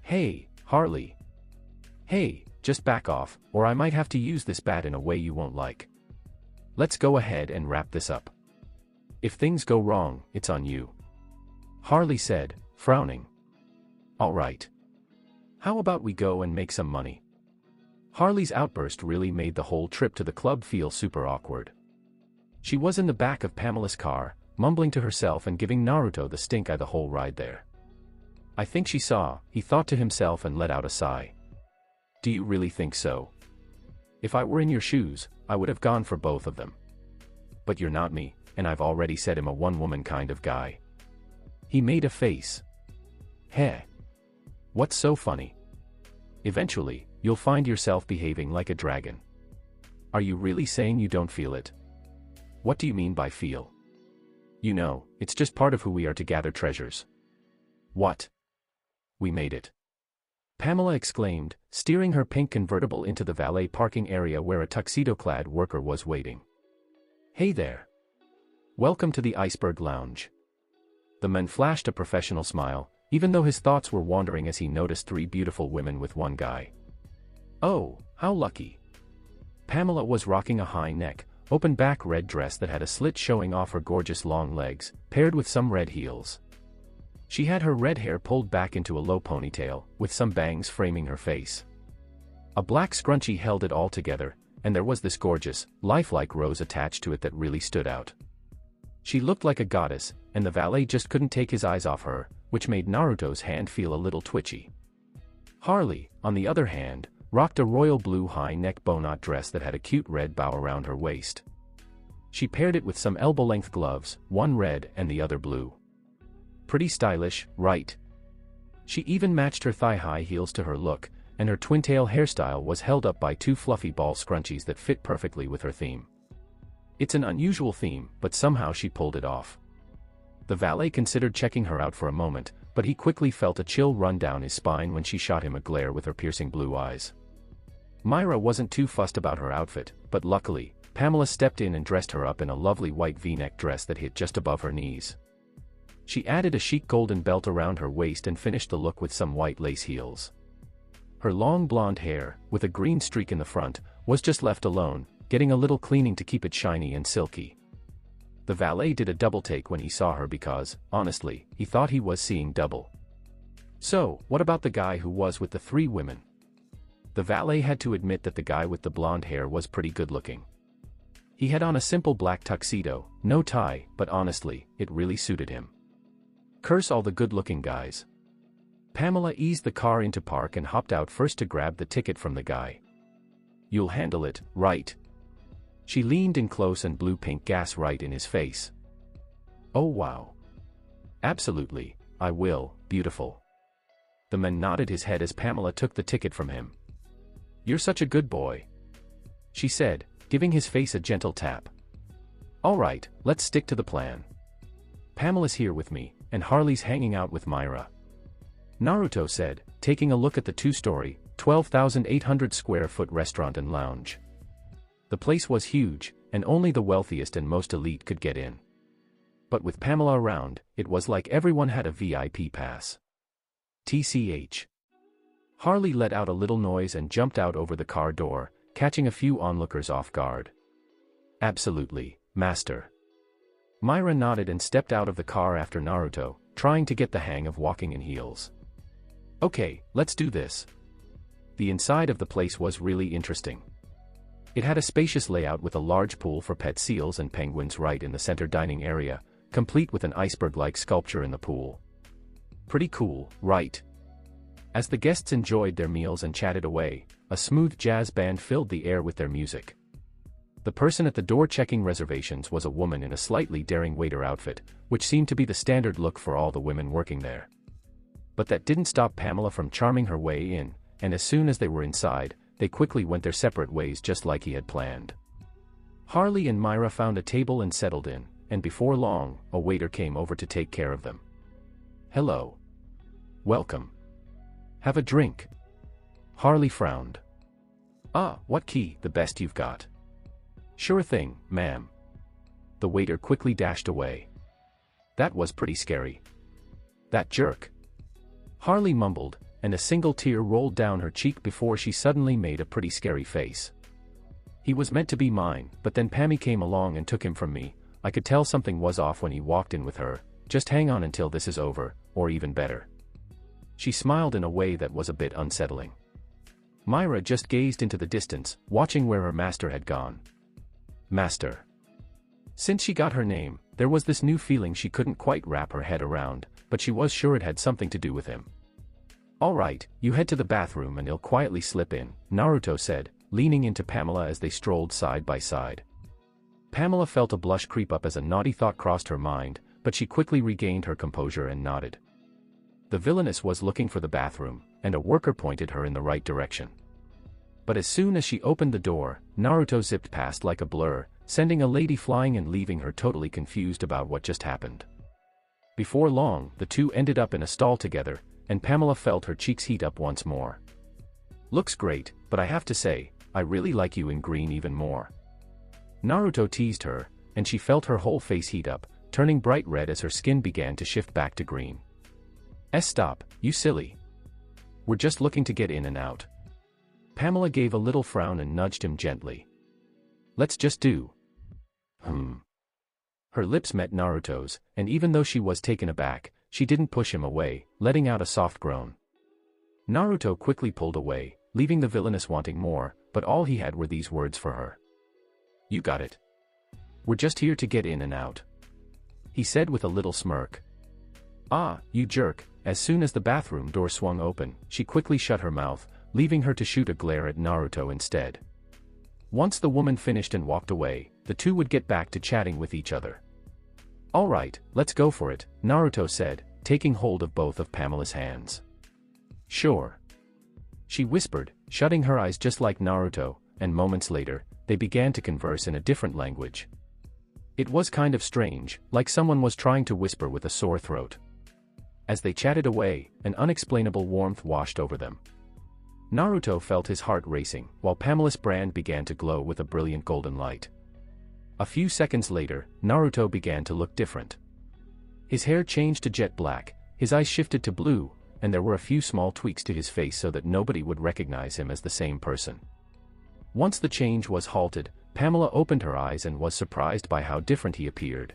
Hey, Harley. Hey, just back off, or I might have to use this bat in a way you won't like. Let's go ahead and wrap this up. If things go wrong, it's on you. Harley said, frowning. All right. How about we go and make some money? Harley's outburst really made the whole trip to the club feel super awkward. She was in the back of Pamela's car, mumbling to herself and giving Naruto the stink eye the whole ride there. I think she saw, he thought to himself and let out a sigh. Do you really think so? If I were in your shoes, I would have gone for both of them. But you're not me, and I've already said I'm a one-woman kind of guy. He made a face. Heh. What's so funny? Eventually, you'll find yourself behaving like a dragon. Are you really saying you don't feel it? What do you mean by feel? You know, it's just part of who we are to gather treasures. What? We made it. Pamela exclaimed, steering her pink convertible into the valet parking area where a tuxedo-clad worker was waiting. Hey there. Welcome to the Iceberg Lounge. The man flashed a professional smile, even though his thoughts were wandering as he noticed 3 beautiful women with one guy. Oh, how lucky. Pamela was rocking a high-neck, open-back red dress that had a slit showing off her gorgeous long legs, paired with some red heels. She had her red hair pulled back into a low ponytail, with some bangs framing her face. A black scrunchie held it all together, and there was this gorgeous, lifelike rose attached to it that really stood out. She looked like a goddess, and the valet just couldn't take his eyes off her, which made Naruto's hand feel a little twitchy. Harley, on the other hand, rocked a royal blue high-neck bow-knot dress that had a cute red bow around her waist. She paired it with some elbow-length gloves, one red and the other blue. Pretty stylish, right? She even matched her thigh-high heels to her look, and her twin-tail hairstyle was held up by 2 fluffy ball scrunchies that fit perfectly with her theme. It's an unusual theme, but somehow she pulled it off. The valet considered checking her out for a moment, but he quickly felt a chill run down his spine when she shot him a glare with her piercing blue eyes. Myra wasn't too fussed about her outfit, but luckily, Pamela stepped in and dressed her up in a lovely white V-neck dress that hit just above her knees. She added a chic golden belt around her waist and finished the look with some white lace heels. Her long blonde hair, with a green streak in the front, was just left alone, getting a little cleaning to keep it shiny and silky. The valet did a double take when he saw her because, honestly, he thought he was seeing double. So, what about the guy who was with the 3 women? The valet had to admit that the guy with the blonde hair was pretty good looking. He had on a simple black tuxedo, no tie, but honestly, it really suited him. Curse all the good-looking guys. Pamela eased the car into park and hopped out first to grab the ticket from the guy. "You'll handle it, right?" She leaned in close and blew pink gas right in his face. "Oh wow. Absolutely, I will, beautiful." The man nodded his head as Pamela took the ticket from him. "You're such a good boy," she said, giving his face a gentle tap. "All right, let's stick to the plan. Pamela's here with me, and Harley's hanging out with Myra," Naruto said, taking a look at the 2-story, 12,800 square foot restaurant and lounge. The place was huge, and only the wealthiest and most elite could get in. But with Pamela around, it was like everyone had a VIP pass. TCH. Harley let out a little noise and jumped out over the car door, catching a few onlookers off guard. "Absolutely, master." Myra nodded and stepped out of the car after Naruto, trying to get the hang of walking in heels. "Okay, let's do this." The inside of the place was really interesting. It had a spacious layout with a large pool for pet seals and penguins right in the center dining area, complete with an iceberg-like sculpture in the pool. Pretty cool, right? As the guests enjoyed their meals and chatted away, a smooth jazz band filled the air with their music. The person at the door checking reservations was a woman in a slightly daring waiter outfit, which seemed to be the standard look for all the women working there. But that didn't stop Pamela from charming her way in, and as soon as they were inside, they quickly went their separate ways just like he had planned. Harley and Myra found a table and settled in, and before long, a waiter came over to take care of them. "Hello. Welcome. Have a drink." Harley frowned. "Ah, what key, the best you've got?" "Sure thing, ma'am." The waiter quickly dashed away. "That was pretty scary." "That jerk." Harley mumbled, and a single tear rolled down her cheek before she suddenly made a pretty scary face. "He was meant to be mine, but then Pammy came along and took him from me. I could tell something was off when he walked in with her. Just hang on until this is over, or even better." She smiled in a way that was a bit unsettling. Myra just gazed into the distance, watching where her master had gone. Master. Since she got her name, there was this new feeling she couldn't quite wrap her head around, but she was sure it had something to do with him. "All right, you head to the bathroom and he'll quietly slip in," Naruto said, leaning into Pamela as they strolled side by side. Pamela felt a blush creep up as a naughty thought crossed her mind, but she quickly regained her composure and nodded. The villainess was looking for the bathroom, and a worker pointed her in the right direction. But as soon as she opened the door, Naruto zipped past like a blur, sending a lady flying and leaving her totally confused about what just happened. Before long, the two ended up in a stall together, and Pamela felt her cheeks heat up once more. "Looks great, but I have to say, I really like you in green even more." Naruto teased her, and she felt her whole face heat up, turning bright red as her skin began to shift back to green. Stop, you silly. We're just looking to get in and out." Pamela gave a little frown and nudged him gently. "Let's just do." Her lips met Naruto's, and even though she was taken aback, she didn't push him away, letting out a soft groan. Naruto quickly pulled away, leaving the villainess wanting more, but all he had were these words for her. "You got it. We're just here to get in and out," he said with a little smirk. "Ah, you jerk." As soon as the bathroom door swung open, she quickly shut her mouth, leaving her to shoot a glare at Naruto instead. Once the woman finished and walked away, the two would get back to chatting with each other. "All right, let's go for it," Naruto said, taking hold of both of Pamela's hands. "Sure," she whispered, shutting her eyes just like Naruto, and moments later, they began to converse in a different language. It was kind of strange, like someone was trying to whisper with a sore throat. As they chatted away, an unexplainable warmth washed over them. Naruto felt his heart racing, while Pamela's brand began to glow with a brilliant golden light. A few seconds later, Naruto began to look different. His hair changed to jet black, his eyes shifted to blue, and there were a few small tweaks to his face so that nobody would recognize him as the same person. Once the change was halted, Pamela opened her eyes and was surprised by how different he appeared.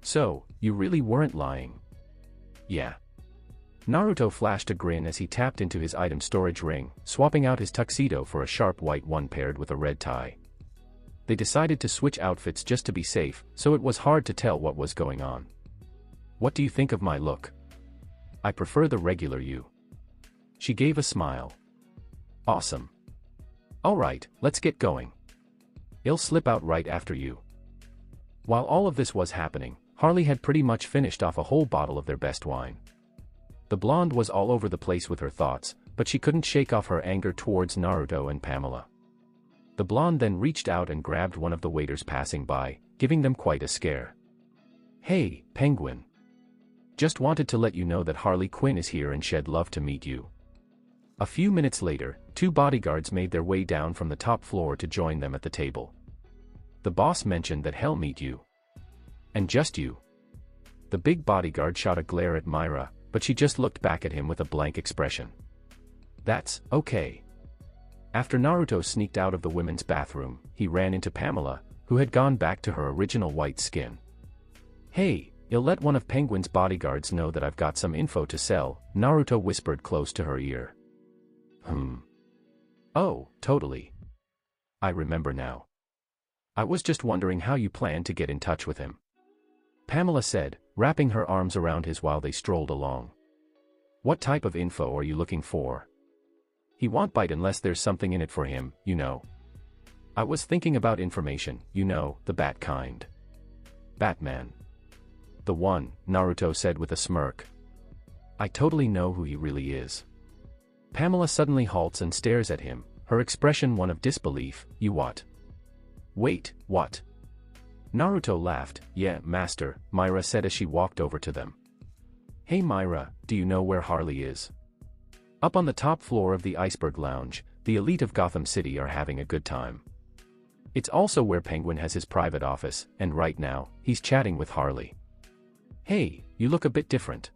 "So, you really weren't lying?" "Yeah." Naruto flashed a grin as he tapped into his item storage ring, swapping out his tuxedo for a sharp white one paired with a red tie. They decided to switch outfits just to be safe, so it was hard to tell what was going on. "What do you think of my look?" "I prefer the regular you." She gave a smile. "Awesome. Alright, let's get going. I'll slip out right after you." While all of this was happening, Harley had pretty much finished off a whole bottle of their best wine. The blonde was all over the place with her thoughts, but she couldn't shake off her anger towards Naruto and Pamela. The blonde then reached out and grabbed one of the waiters passing by, giving them quite a scare. "Hey, Penguin. Just wanted to let you know that Harley Quinn is here and she'd love to meet you." A few minutes later, two bodyguards made their way down from the top floor to join them at the table. "The boss mentioned that he'll meet you. And just you." The big bodyguard shot a glare at Myra, but she just looked back at him with a blank expression. "That's okay." After Naruto sneaked out of the women's bathroom, he ran into Pamela, who had gone back to her original white skin. "Hey, you'll let one of Penguin's bodyguards know that I've got some info to sell," Naruto whispered close to her ear. "Oh, totally. I remember now. I was just wondering how you plan to get in touch with him," Pamela said, wrapping her arms around his while they strolled along. "What type of info are you looking for?" "He won't bite unless there's something in it for him, you know. I was thinking about information, you know, the bat kind." "Batman." "The one," Naruto said with a smirk. "I totally know who he really is." Pamela suddenly halts and stares at him, her expression one of disbelief. "You what?" "Wait, what?" Naruto laughed. "Yeah, master," Myra said as she walked over to them. "Hey Myra, do you know where Harley is?" "Up on the top floor of the Iceberg Lounge, the elite of Gotham City are having a good time. It's also where Penguin has his private office, and right now, he's chatting with Harley." "Hey, you look a bit different.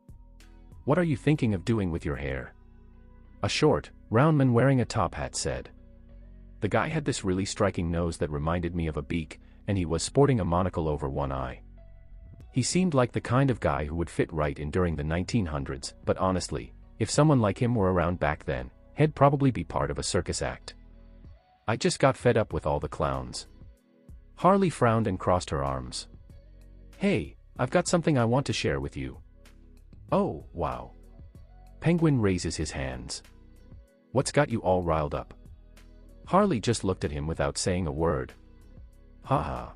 What are you thinking of doing with your hair?" A short, round man wearing a top hat said. The guy had this really striking nose that reminded me of a beak, and he was sporting a monocle over one eye. He seemed like the kind of guy who would fit right in during the 1900s, but honestly, if someone like him were around back then, he'd probably be part of a circus act. "I just got fed up with all the clowns." Harley frowned and crossed her arms. "Hey, I've got something I want to share with you." "Oh, wow." Penguin raises his hands. "What's got you all riled up?" Harley just looked at him without saying a word. "Haha."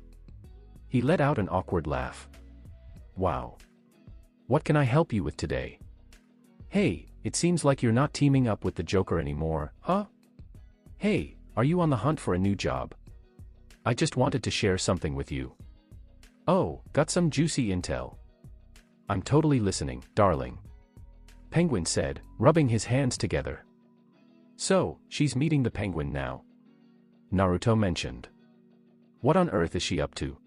He let out an awkward laugh. "Wow. What can I help you with today?" "Hey, it seems like you're not teaming up with the Joker anymore, huh?" "Hey, are you on the hunt for a new job?" "I just wanted to share something with you." "Oh, got some juicy intel." "I'm totally listening, darling," Penguin said, rubbing his hands together. "So, she's meeting the Penguin now," Naruto mentioned. "What on earth is she up to?"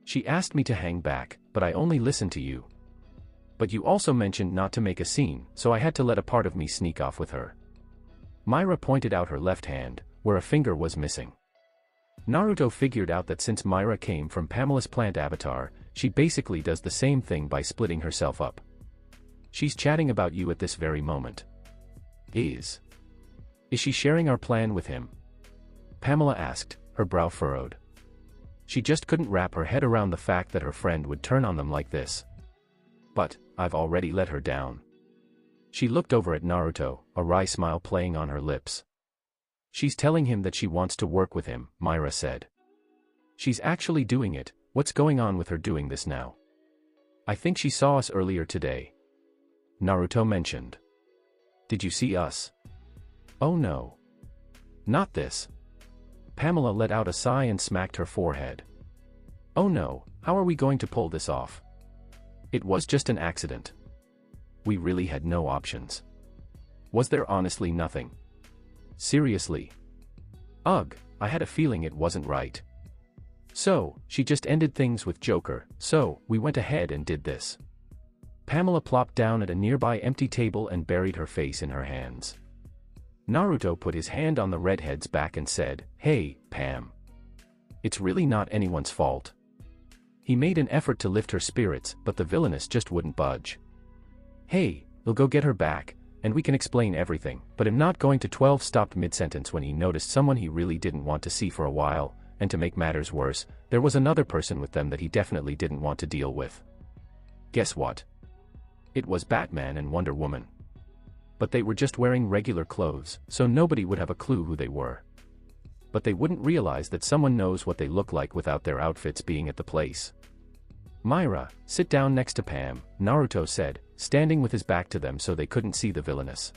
"She asked me to hang back, but I only listened to you. But you also mentioned not to make a scene, so I had to let a part of me sneak off with her." Myra pointed out her left hand, where a finger was missing. Naruto figured out that since Myra came from Pamela's plant avatar, she basically does the same thing by splitting herself up. "She's chatting about you at this very moment." Is she sharing our plan with him?" Pamela asked, her brow furrowed. She just couldn't wrap her head around the fact that her friend would turn on them like this. "But, I've already let her down." She looked over at Naruto, a wry smile playing on her lips. "She's telling him that she wants to work with him," Myra said. "She's actually doing it. What's going on with her doing this now?" "I think she saw us earlier today," Naruto mentioned. "Did you see us?" "Oh no. Not this." Pamela let out a sigh and smacked her forehead. "Oh no, how are we going to pull this off? It was just an accident. We really had no options." "Was there honestly nothing?" "Seriously? Ugh, I had a feeling it wasn't right." So, she just ended things with Joker, so, we went ahead and did this. Pamela plopped down at a nearby empty table and buried her face in her hands. Naruto put his hand on the redhead's back and said, "Hey, Pam. It's really not anyone's fault." He made an effort to lift her spirits, but the villainess just wouldn't budge. "Hey, we'll go get her back, and we can explain everything," but I'm not going to 12 stopped mid-sentence when he noticed someone he really didn't want to see for a while, and to make matters worse, there was another person with them that he definitely didn't want to deal with. Guess what? It was Batman and Wonder Woman. But they were just wearing regular clothes, so nobody would have a clue who they were. But they wouldn't realize that someone knows what they look like without their outfits being at the place. "Myra, sit down next to Pam," Naruto said, standing with his back to them so they couldn't see the villainess.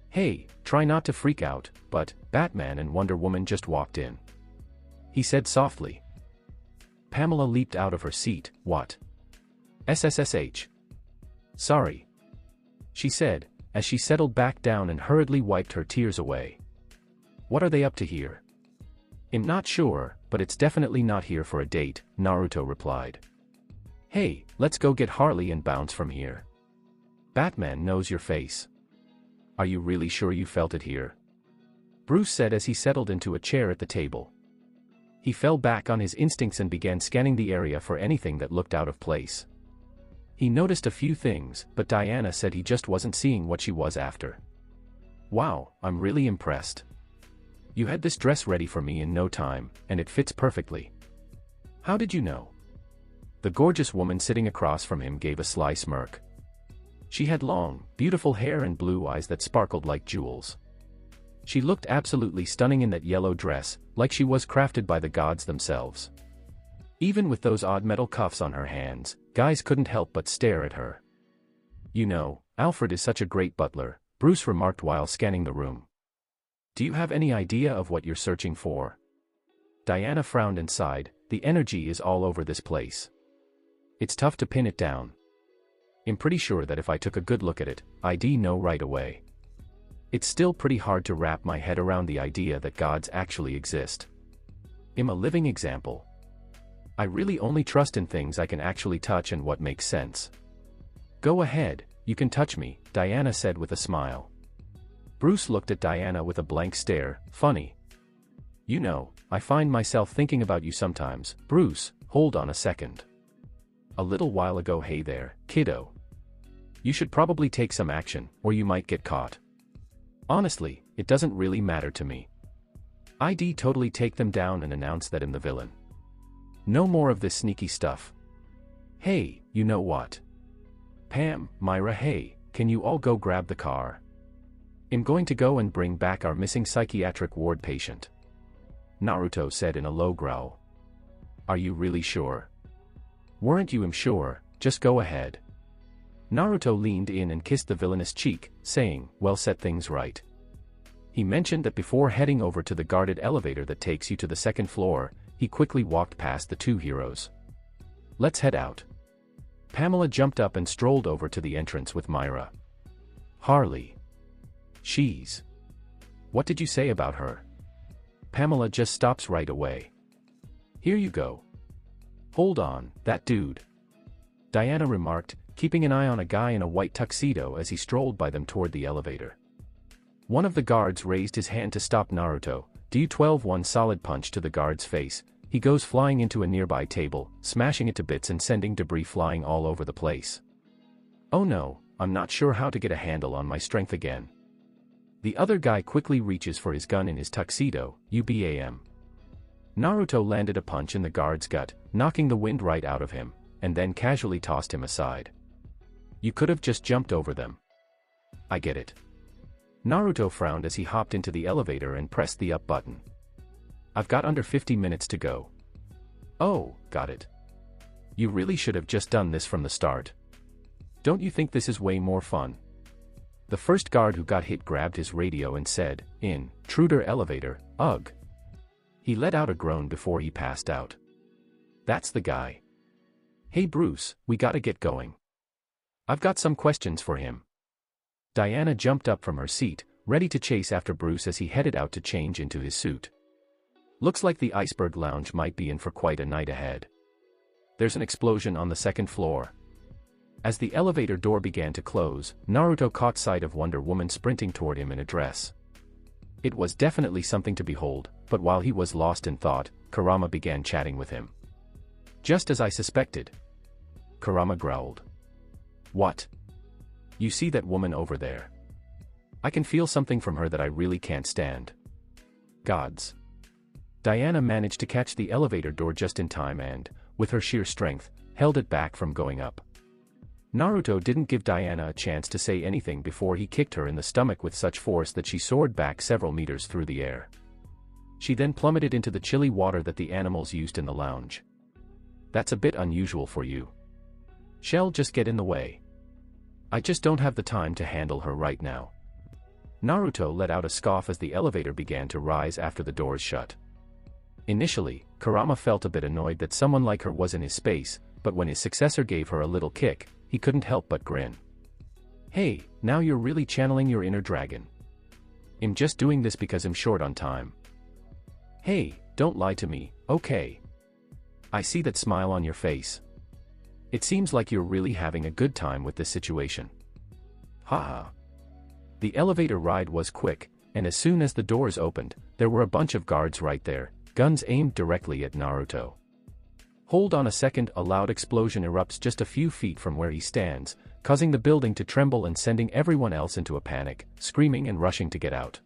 "Hey, try not to freak out," but Batman and Wonder Woman just walked in. He said softly. Pamela leaped out of her seat. "What? SSSH. Sorry," she said, as she settled back down and hurriedly wiped her tears away. "What are they up to here?" "I'm not sure, but it's definitely not here for a date," Naruto replied. "Hey, let's go get Harley and bounce from here. Batman knows your face." "Are you really sure you felt it here?" Bruce said as he settled into a chair at the table. He fell back on his instincts and began scanning the area for anything that looked out of place. He noticed a few things, but Diana said he just wasn't seeing what she was after. "Wow, I'm really impressed. You had this dress ready for me in no time, and it fits perfectly. How did you know?" The gorgeous woman sitting across from him gave a sly smirk. She had long, beautiful hair and blue eyes that sparkled like jewels. She looked absolutely stunning in that yellow dress, like she was crafted by the gods themselves. Even with those odd metal cuffs on her hands, guys couldn't help but stare at her. "You know, Alfred is such a great butler," Bruce remarked while scanning the room. "Do you have any idea of what you're searching for?" Diana frowned and sighed. "The energy is all over this place. It's tough to pin it down. I'm pretty sure that if I took a good look at it, I'd know right away. It's still pretty hard to wrap my head around the idea that gods actually exist. I'm a living example. I really only trust in things I can actually touch and what makes sense." "Go ahead, you can touch me," Diana said with a smile. Bruce looked at Diana with a blank stare. "Funny. You know, I find myself thinking about you sometimes." "Bruce, hold on a second. A little while ago, hey there, kiddo. You should probably take some action, or you might get caught. Honestly, it doesn't really matter to me. I'd totally take them down and announce that I'm the villain. No more of this sneaky stuff. Hey, you know what? Pam, Myra, hey, can you all go grab the car? I'm going to go and bring back our missing psychiatric ward patient," Naruto said in a low growl. "Are you really sure?" "Weren't you sure? Just go ahead." Naruto leaned in and kissed the villainous cheek, saying, "Well, set things right." He mentioned that before heading over to the guarded elevator that takes you to the second floor, he quickly walked past the two heroes. "Let's head out." Pamela jumped up and strolled over to the entrance with Myra. "Harley. She's... What did you say about her?" Pamela just stops right away. "Here you go. Hold on, that dude," Diana remarked, keeping an eye on a guy in a white tuxedo as he strolled by them toward the elevator. One of the guards raised his hand to stop Naruto. D12 one solid punch to the guard's face. He goes flying into a nearby table, smashing it to bits and sending debris flying all over the place. "Oh no, I'm not sure how to get a handle on my strength again." The other guy quickly reaches for his gun in his tuxedo. UBAM. Naruto landed a punch in the guard's gut, knocking the wind right out of him, and then casually tossed him aside. "You could have just jumped over them." "I get it." Naruto frowned as he hopped into the elevator and pressed the up button. "I've got under 50 minutes to go." "Oh, got it. You really should have just done this from the start. Don't you think this is way more fun?" The first guard who got hit grabbed his radio and said, "Intruder elevator, ugh." He let out a groan before he passed out. "That's the guy. Hey Bruce, we gotta get going. I've got some questions for him." Diana jumped up from her seat, ready to chase after Bruce as he headed out to change into his suit. Looks like the Iceberg Lounge might be in for quite a night ahead. There's an explosion on the second floor. As the elevator door began to close, Naruto caught sight of Wonder Woman sprinting toward him in a dress. It was definitely something to behold, but while he was lost in thought, Kurama began chatting with him. Just as I suspected. Kurama growled. What? You see that woman over there? I can feel something from her that I really can't stand. Gods. Diana managed to catch the elevator door just in time and, with her sheer strength, held it back from going up. Naruto didn't give Diana a chance to say anything before he kicked her in the stomach with such force that she soared back several meters through the air. She then plummeted into the chilly water that the animals used in the lounge. That's a bit unusual for you. She'll just get in the way. I just don't have the time to handle her right now. Naruto let out a scoff as the elevator began to rise after the doors shut. Initially, Kurama felt a bit annoyed that someone like her was in his space, but when his successor gave her a little kick, he couldn't help but grin. Hey, now you're really channeling your inner dragon. I'm just doing this because I'm short on time. Hey, don't lie to me, okay? I see that smile on your face. It seems like you're really having a good time with this situation. Haha. The elevator ride was quick, and as soon as the doors opened, there were a bunch of guards right there, guns aimed directly at Naruto. Hold on a second, a loud explosion erupts just a few feet from where he stands, causing the building to tremble and sending everyone else into a panic, screaming and rushing to get out.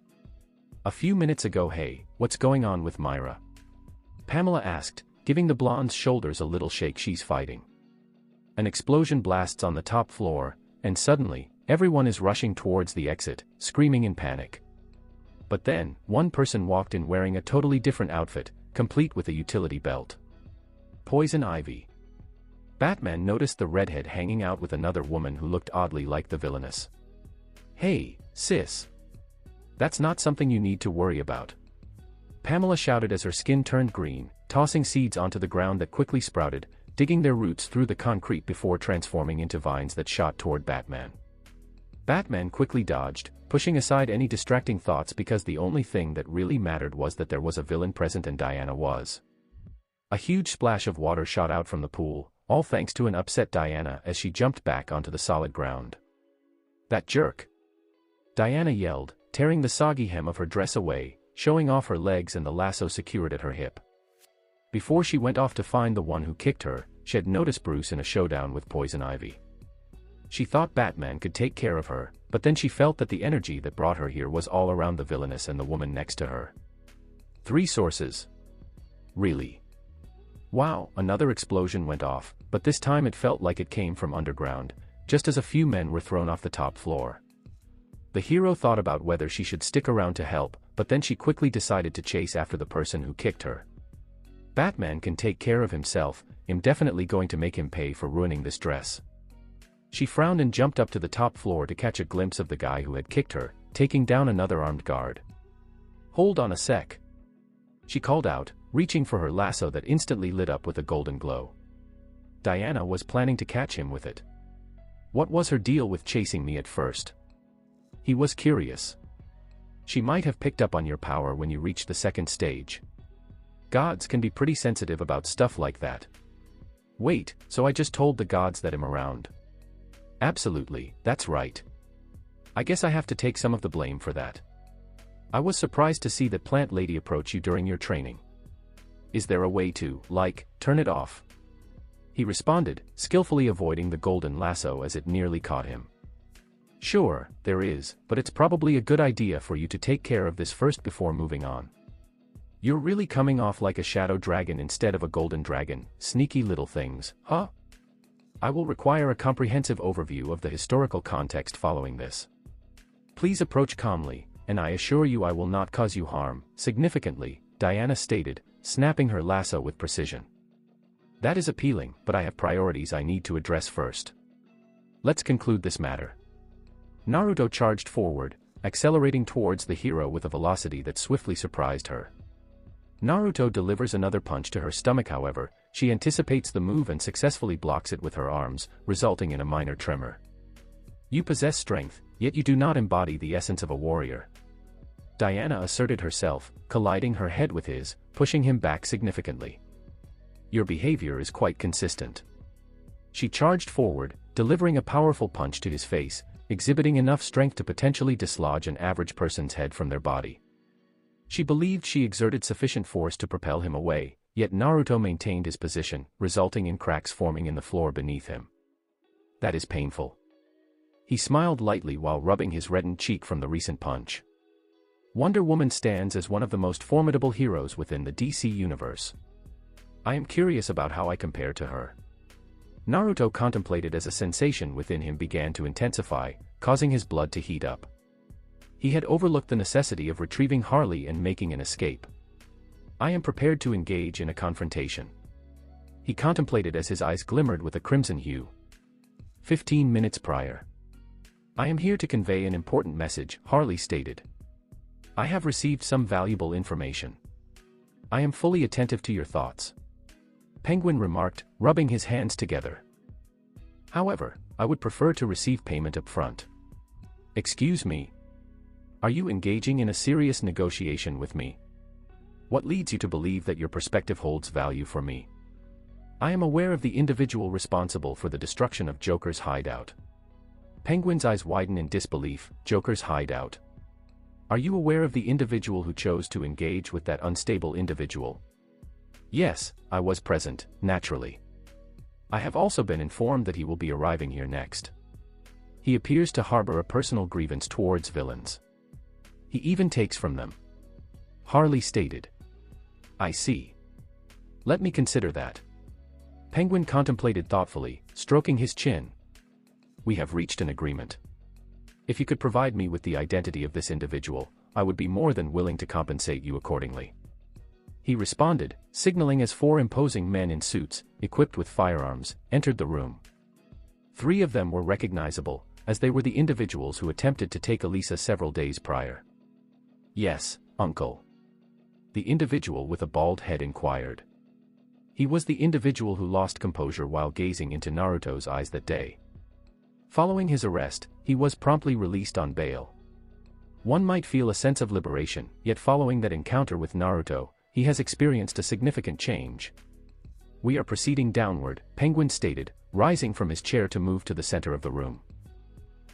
A few minutes ago, hey, what's going on with Myra? Pamela asked, giving the blonde's shoulders a little shake. She's fighting. An explosion blasts on the top floor, and suddenly, everyone is rushing towards the exit, screaming in panic. But then, one person walked in wearing a totally different outfit, complete with a utility belt. Poison Ivy. Batman noticed the redhead hanging out with another woman who looked oddly like the villainess. Hey, sis. That's not something you need to worry about. Pamela shouted as her skin turned green, tossing seeds onto the ground that quickly sprouted, digging their roots through the concrete before transforming into vines that shot toward Batman. Batman quickly dodged, pushing aside any distracting thoughts because the only thing that really mattered was that there was a villain present and Diana was. A huge splash of water shot out from the pool, all thanks to an upset Diana as she jumped back onto the solid ground. That jerk! Diana yelled, tearing the soggy hem of her dress away, showing off her legs and the lasso secured at her hip. Before she went off to find the one who kicked her, she had noticed Bruce in a showdown with Poison Ivy. She thought Batman could take care of her, but then she felt that the energy that brought her here was all around the villainess and the woman next to her. 3 sources. Really? Wow, another explosion went off, but this time it felt like it came from underground, just as a few men were thrown off the top floor. The hero thought about whether she should stick around to help, but then she quickly decided to chase after the person who kicked her. Batman can take care of himself, I'm definitely going to make him pay for ruining this dress. She frowned and jumped up to the top floor to catch a glimpse of the guy who had kicked her, taking down another armed guard. Hold on a sec. She called out, reaching for her lasso that instantly lit up with a golden glow. Diana was planning to catch him with it. What was her deal with chasing me at first? He was curious. She might have picked up on your power when you reached the second stage. Gods can be pretty sensitive about stuff like that. Wait, so I just told the gods that I'm around? Absolutely, that's right. I guess I have to take some of the blame for that. I was surprised to see that plant lady approach you during your training. Is there a way to, turn it off? He responded, skillfully avoiding the golden lasso as it nearly caught him. Sure, there is, but it's probably a good idea for you to take care of this first before moving on. You're really coming off like a shadow dragon instead of a golden dragon, sneaky little things, huh? I will require a comprehensive overview of the historical context following this. Please approach calmly, and I assure you I will not cause you harm, significantly, Diana stated, snapping her lasso with precision. That is appealing, but I have priorities I need to address first. Let's conclude this matter. Naruto charged forward, accelerating towards the hero with a velocity that swiftly surprised her. Naruto delivers another punch to her stomach. However, she anticipates the move and successfully blocks it with her arms, resulting in a minor tremor. You possess strength, yet you do not embody the essence of a warrior. Diana asserted herself, colliding her head with his, pushing him back significantly. Your behavior is quite consistent. She charged forward, delivering a powerful punch to his face, exhibiting enough strength to potentially dislodge an average person's head from their body. She believed she exerted sufficient force to propel him away, yet Naruto maintained his position, resulting in cracks forming in the floor beneath him. That is painful. He smiled lightly while rubbing his reddened cheek from the recent punch. Wonder Woman stands as one of the most formidable heroes within the DC universe. I am curious about how I compare to her. Naruto contemplated as a sensation within him began to intensify, causing his blood to heat up. He had overlooked the necessity of retrieving Harley and making an escape. I am prepared to engage in a confrontation. He contemplated as his eyes glimmered with a crimson hue. 15 minutes prior. I am here to convey an important message, Harley stated. I have received some valuable information. I am fully attentive to your thoughts. Penguin remarked, rubbing his hands together. However, I would prefer to receive payment up front. Excuse me. Are you engaging in a serious negotiation with me? What leads you to believe that your perspective holds value for me? I am aware of the individual responsible for the destruction of Joker's hideout. Penguin's eyes widen in disbelief. Joker's hideout. Are you aware of the individual who chose to engage with that unstable individual? Yes, I was present, naturally. I have also been informed that he will be arriving here next. He appears to harbor a personal grievance towards villains. He even takes from them. Harley stated. I see. Let me consider that. Penguin contemplated thoughtfully, stroking his chin. We have reached an agreement. If you could provide me with the identity of this individual, I would be more than willing to compensate you accordingly. He responded, signaling as 4 imposing men in suits, equipped with firearms, entered the room. 3 of them were recognizable, as they were the individuals who attempted to take Alisa several days prior. Yes, uncle. The individual with a bald head inquired. He was the individual who lost composure while gazing into Naruto's eyes that day. Following his arrest, he was promptly released on bail. One might feel a sense of liberation, yet following that encounter with Naruto, he has experienced a significant change. We are proceeding downward, Penguin stated, rising from his chair to move to the center of the room.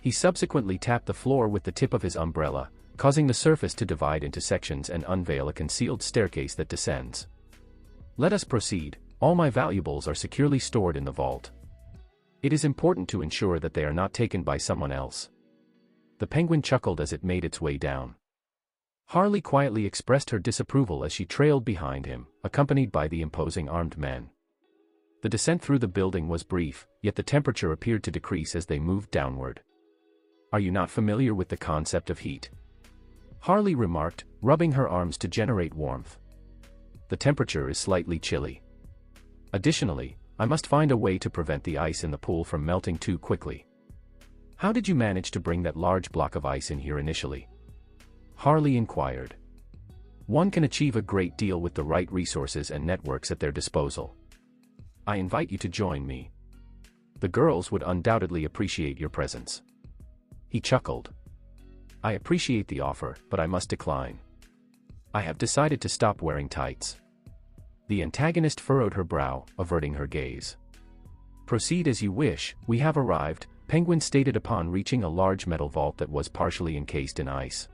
He subsequently tapped the floor with the tip of his umbrella, causing the surface to divide into sections and unveil a concealed staircase that descends. Let us proceed. All my valuables are securely stored in the vault. It is important to ensure that they are not taken by someone else. The Penguin chuckled as it made its way down. Harley quietly expressed her disapproval as she trailed behind him, accompanied by the imposing armed men. The descent through the building was brief, yet the temperature appeared to decrease as they moved downward. Are you not familiar with the concept of heat? Harley remarked, rubbing her arms to generate warmth. The temperature is slightly chilly. Additionally, I must find a way to prevent the ice in the pool from melting too quickly. How did you manage to bring that large block of ice in here initially? Harley inquired. One can achieve a great deal with the right resources and networks at their disposal. I invite you to join me. The girls would undoubtedly appreciate your presence. He chuckled. I appreciate the offer, but I must decline. I have decided to stop wearing tights. The antagonist furrowed her brow, averting her gaze. Proceed as you wish, we have arrived, Penguin stated upon reaching a large metal vault that was partially encased in ice.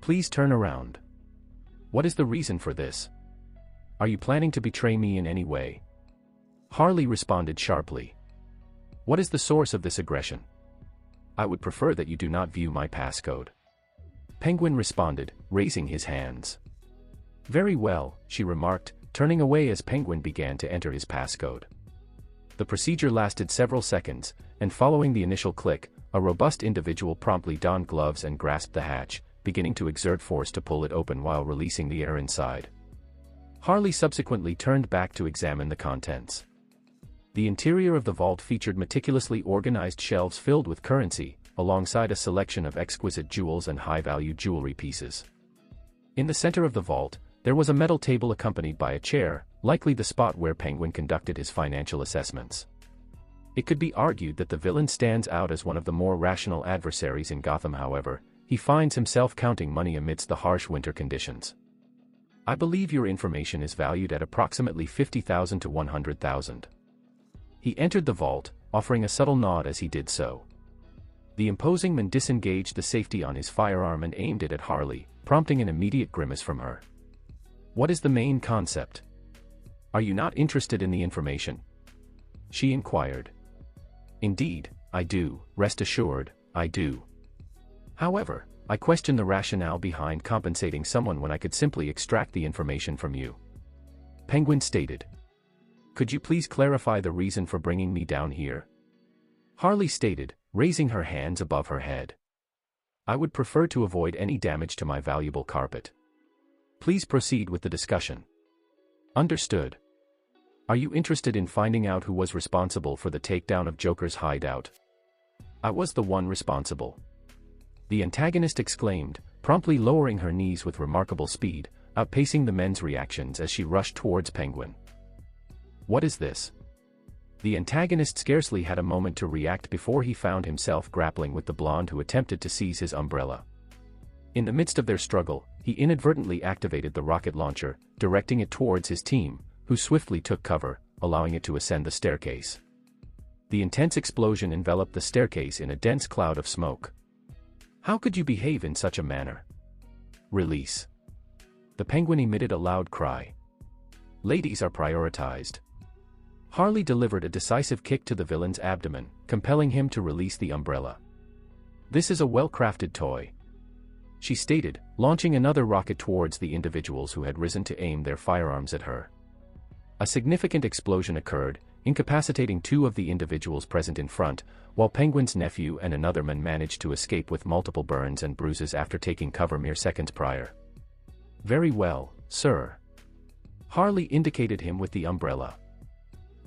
Please turn around. What is the reason for this? Are you planning to betray me in any way? Harley responded sharply. What is the source of this aggression? I would prefer that you do not view my passcode. Penguin responded, raising his hands. Very well, she remarked, turning away as Penguin began to enter his passcode. The procedure lasted several seconds, and following the initial click, a robust individual promptly donned gloves and grasped the hatch, beginning to exert force to pull it open while releasing the air inside. Harley subsequently turned back to examine the contents. The interior of the vault featured meticulously organized shelves filled with currency, alongside a selection of exquisite jewels and high-value jewelry pieces. In the center of the vault, there was a metal table accompanied by a chair, likely the spot where Penguin conducted his financial assessments. It could be argued that the villain stands out as one of the more rational adversaries in Gotham. However, he he finds himself counting money amidst the harsh winter conditions. I believe your information is valued at approximately 50,000 to 100,000. He entered the vault, offering a subtle nod as he did so. The imposing man disengaged the safety on his firearm and aimed it at Harley, prompting an immediate grimace from her. What is the main concept? Are you not interested in the information? She inquired. Indeed, I do, rest assured, I do. However, I question the rationale behind compensating someone when I could simply extract the information from you. Penguin stated. Could you please clarify the reason for bringing me down here? Harley stated, raising her hands above her head. I would prefer to avoid any damage to my valuable carpet. Please proceed with the discussion. Understood. Are you interested in finding out who was responsible for the takedown of Joker's hideout? I was the one responsible. The antagonist exclaimed, promptly lowering her knees with remarkable speed, outpacing the men's reactions as she rushed towards Penguin. What is this? The antagonist scarcely had a moment to react before he found himself grappling with the blonde who attempted to seize his umbrella. In the midst of their struggle, he inadvertently activated the rocket launcher, directing it towards his team, who swiftly took cover, allowing it to ascend the staircase. The intense explosion enveloped the staircase in a dense cloud of smoke. How could you behave in such a manner? Release. The Penguin emitted a loud cry. Ladies are prioritized. Harley delivered a decisive kick to the villain's abdomen, compelling him to release the umbrella. This is a well-crafted toy, she stated, launching another rocket towards the individuals who had risen to aim their firearms at her. A significant explosion occurred, incapacitating two of the individuals present in front, while Penguin's nephew and another man managed to escape with multiple burns and bruises after taking cover mere seconds prior. Very well, sir. Harley indicated him with the umbrella.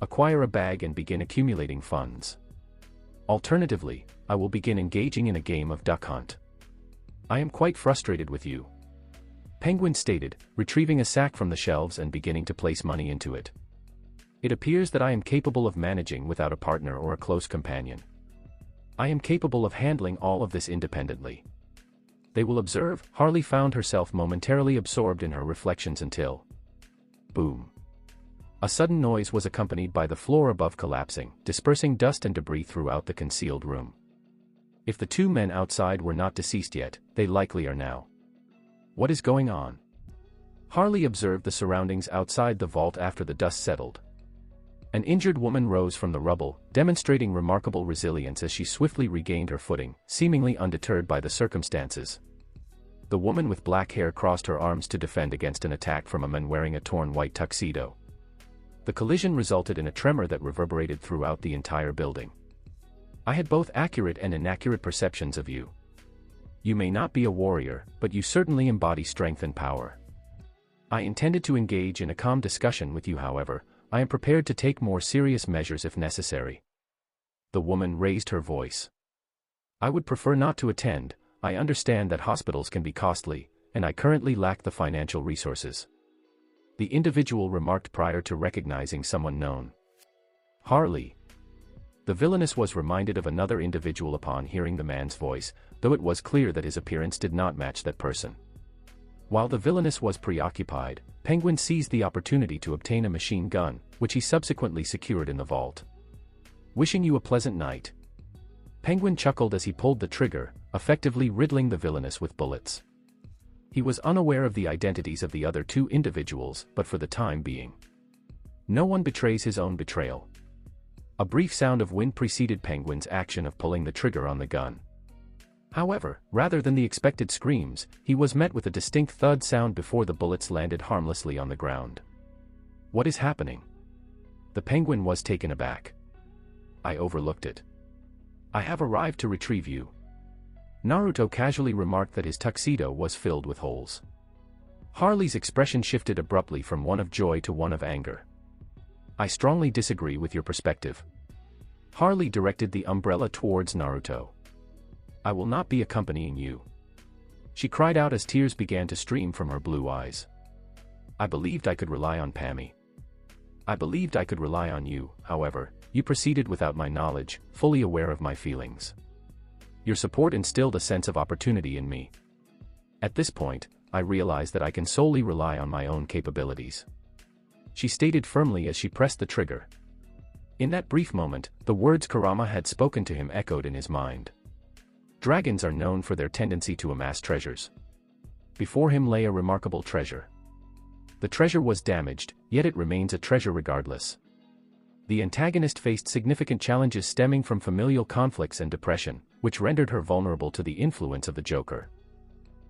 Acquire a bag and begin accumulating funds. Alternatively, I will begin engaging in a game of duck hunt. I am quite frustrated with you. Penguin stated, retrieving a sack from the shelves and beginning to place money into it. It appears that I am capable of managing without a partner or a close companion. I am capable of handling all of this independently. They will observe. Harley found herself momentarily absorbed in her reflections until... Boom. A sudden noise was accompanied by the floor above collapsing, dispersing dust and debris throughout the concealed room. If the two men outside were not deceased yet, they likely are now. What is going on? Harley observed the surroundings outside the vault after the dust settled. An injured woman rose from the rubble, demonstrating remarkable resilience as she swiftly regained her footing, seemingly undeterred by the circumstances. The woman with black hair crossed her arms to defend against an attack from a man wearing a torn white tuxedo. The collision resulted in a tremor that reverberated throughout the entire building. I had both accurate and inaccurate perceptions of you. You may not be a warrior, but you certainly embody strength and power. I intended to engage in a calm discussion with you, however. I am prepared to take more serious measures if necessary. The woman raised her voice. I would prefer not to attend. I understand that hospitals can be costly, and I currently lack the financial resources. The individual remarked prior to recognizing someone known. Harley. The villainess was reminded of another individual upon hearing the man's voice, though it was clear that his appearance did not match that person. While the villainess was preoccupied, Penguin seized the opportunity to obtain a machine gun, which he subsequently secured in the vault. Wishing you a pleasant night. Penguin chuckled as he pulled the trigger, effectively riddling the villainess with bullets. He was unaware of the identities of the other two individuals, but for the time being. No one betrays his own betrayal. A brief sound of wind preceded Penguin's action of pulling the trigger on the gun. However, rather than the expected screams, he was met with a distinct thud sound before the bullets landed harmlessly on the ground. What is happening? The Penguin was taken aback. I overlooked it. I have arrived to retrieve you. Naruto casually remarked that his tuxedo was filled with holes. Harley's expression shifted abruptly from one of joy to one of anger. I strongly disagree with your perspective. Harley directed the umbrella towards Naruto. I will not be accompanying you. She cried out as tears began to stream from her blue eyes. I believed I could rely on Pammy. I believed I could rely on you, however, you proceeded without my knowledge, fully aware of my feelings. Your support instilled a sense of opportunity in me. At this point, I realize that I can solely rely on my own capabilities," she stated firmly as she pressed the trigger. In that brief moment, the words Kurama had spoken to him echoed in his mind. Dragons are known for their tendency to amass treasures. Before him lay a remarkable treasure. The treasure was damaged, yet it remains a treasure regardless. The antagonist faced significant challenges stemming from familial conflicts and depression, which rendered her vulnerable to the influence of the Joker.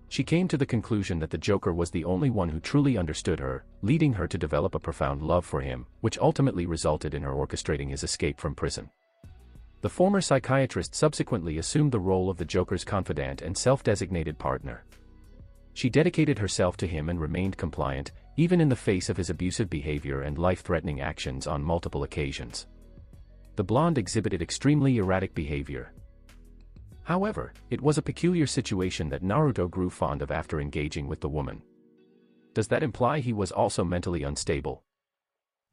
She came to the conclusion that the Joker was the only one who truly understood her, leading her to develop a profound love for him, which ultimately resulted in her orchestrating his escape from prison. The former psychiatrist subsequently assumed the role of the Joker's confidant and self-designated partner. She dedicated herself to him and remained compliant, even in the face of his abusive behavior and life-threatening actions on multiple occasions. The blonde exhibited extremely erratic behavior. However, it was a peculiar situation that Naruto grew fond of after engaging with the woman. Does that imply he was also mentally unstable?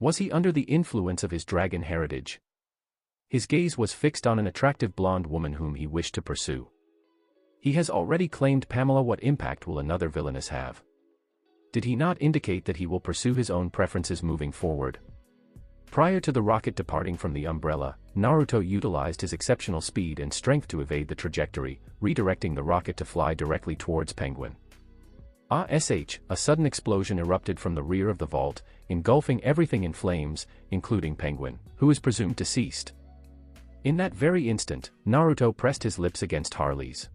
Was he under the influence of his dragon heritage? His gaze was fixed on an attractive blonde woman whom he wished to pursue. He has already claimed Pamela. What impact will another villainess have? Did he not indicate that he will pursue his own preferences moving forward? Prior to the rocket departing from the umbrella, Naruto utilized his exceptional speed and strength to evade the trajectory, redirecting the rocket to fly directly towards Penguin. A sudden explosion erupted from the rear of the vault, engulfing everything in flames, including Penguin, who is presumed deceased. In that very instant, Naruto pressed his lips against Harley's.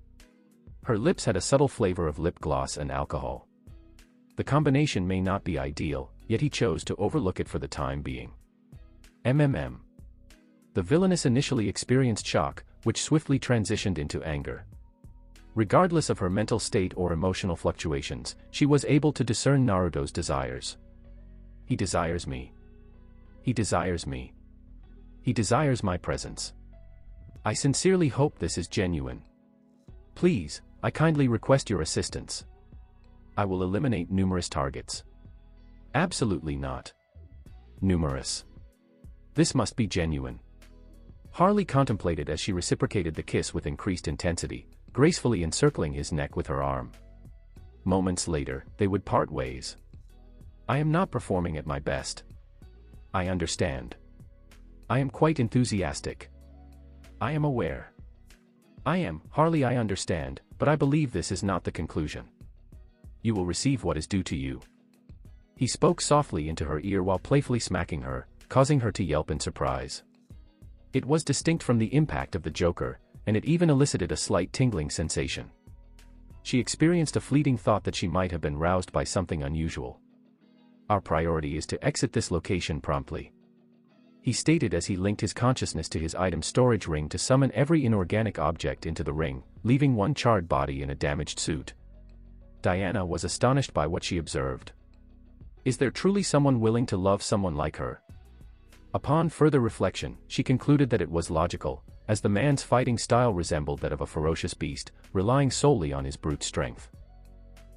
Her lips had a subtle flavor of lip gloss and alcohol. The combination may not be ideal, yet he chose to overlook it for the time being. The villainess initially experienced shock, which swiftly transitioned into anger. Regardless of her mental state or emotional fluctuations, she was able to discern Naruto's desires. He desires me. He desires me. He desires my presence. I sincerely hope this is genuine. Please, I kindly request your assistance. I will eliminate numerous targets. Absolutely not. Numerous. This must be genuine. Harley contemplated as she reciprocated the kiss with increased intensity, gracefully encircling his neck with her arm. Moments later, they would part ways. I am not performing at my best. I understand. I am quite enthusiastic. I am aware. Harley, I understand, but I believe this is not the conclusion. You will receive what is due to you. He spoke softly into her ear while playfully smacking her, causing her to yelp in surprise. It was distinct from the impact of the Joker, and it even elicited a slight tingling sensation. She experienced a fleeting thought that she might have been roused by something unusual. Our priority is to exit this location promptly, he stated as he linked his consciousness to his item storage ring to summon every inorganic object into the ring, leaving one charred body in a damaged suit. Diana was astonished by what she observed. Is there truly someone willing to love someone like her? Upon further reflection, she concluded that it was logical, as the man's fighting style resembled that of a ferocious beast, relying solely on his brute strength.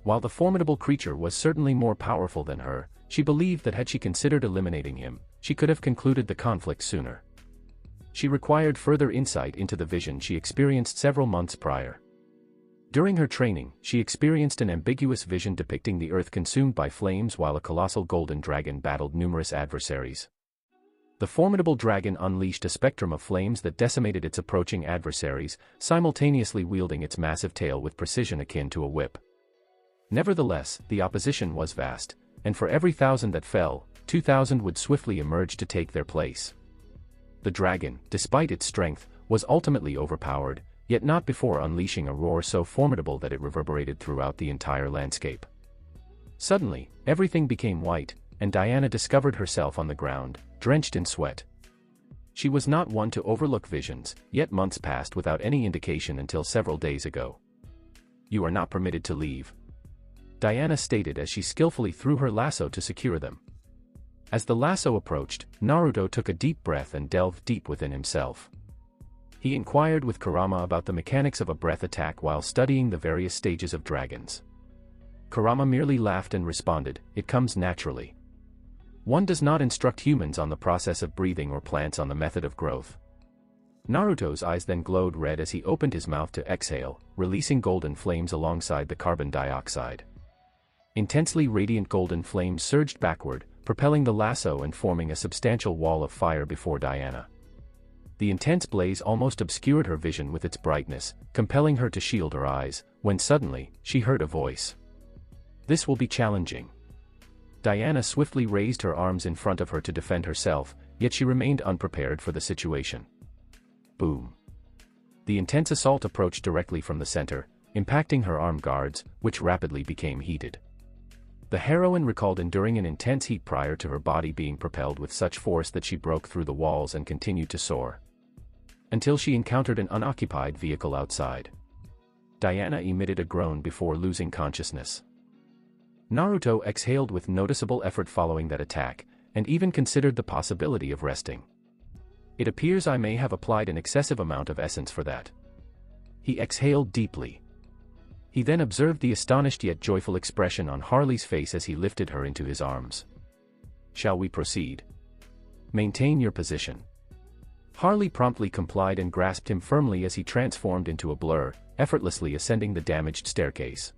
While the formidable creature was certainly more powerful than her, she believed that had she considered eliminating him, she could have concluded the conflict sooner. She required further insight into the vision she experienced several months prior. During her training, she experienced an ambiguous vision depicting the earth consumed by flames while a colossal golden dragon battled numerous adversaries. The formidable dragon unleashed a spectrum of flames that decimated its approaching adversaries, simultaneously wielding its massive tail with precision akin to a whip. Nevertheless, the opposition was vast, and for every 1,000 that fell, 2,000 would swiftly emerge to take their place. The dragon, despite its strength, was ultimately overpowered, yet not before unleashing a roar so formidable that it reverberated throughout the entire landscape. Suddenly, everything became white, and Diana discovered herself on the ground, drenched in sweat. She was not one to overlook visions, yet months passed without any indication until several days ago. You are not permitted to leave, Diana stated as she skillfully threw her lasso to secure them. As the lasso approached, Naruto took a deep breath and delved deep within himself. He inquired with Kurama about the mechanics of a breath attack while studying the various stages of dragons. Kurama merely laughed and responded, "It comes naturally. One does not instruct humans on the process of breathing or plants on the method of growth. Naruto's eyes then glowed red as he opened his mouth to exhale, releasing golden flames alongside the carbon dioxide. Intensely radiant golden flames surged backward, propelling the lasso and forming a substantial wall of fire before Diana. The intense blaze almost obscured her vision with its brightness, compelling her to shield her eyes, when suddenly, she heard a voice. "This will be challenging." Diana swiftly raised her arms in front of her to defend herself, yet she remained unprepared for the situation. Boom. The intense assault approached directly from the center, impacting her arm guards, which rapidly became heated. The heroine recalled enduring an intense heat prior to her body being propelled with such force that she broke through the walls and continued to soar, until she encountered an unoccupied vehicle outside. Diana emitted a groan before losing consciousness. Naruto exhaled with noticeable effort following that attack, and even considered the possibility of resting. "It appears I may have applied an excessive amount of essence for that." He exhaled deeply. He then observed the astonished yet joyful expression on Harley's face as he lifted her into his arms. "Shall we proceed? Maintain your position." Harley promptly complied and grasped him firmly as he transformed into a blur, effortlessly ascending the damaged staircase.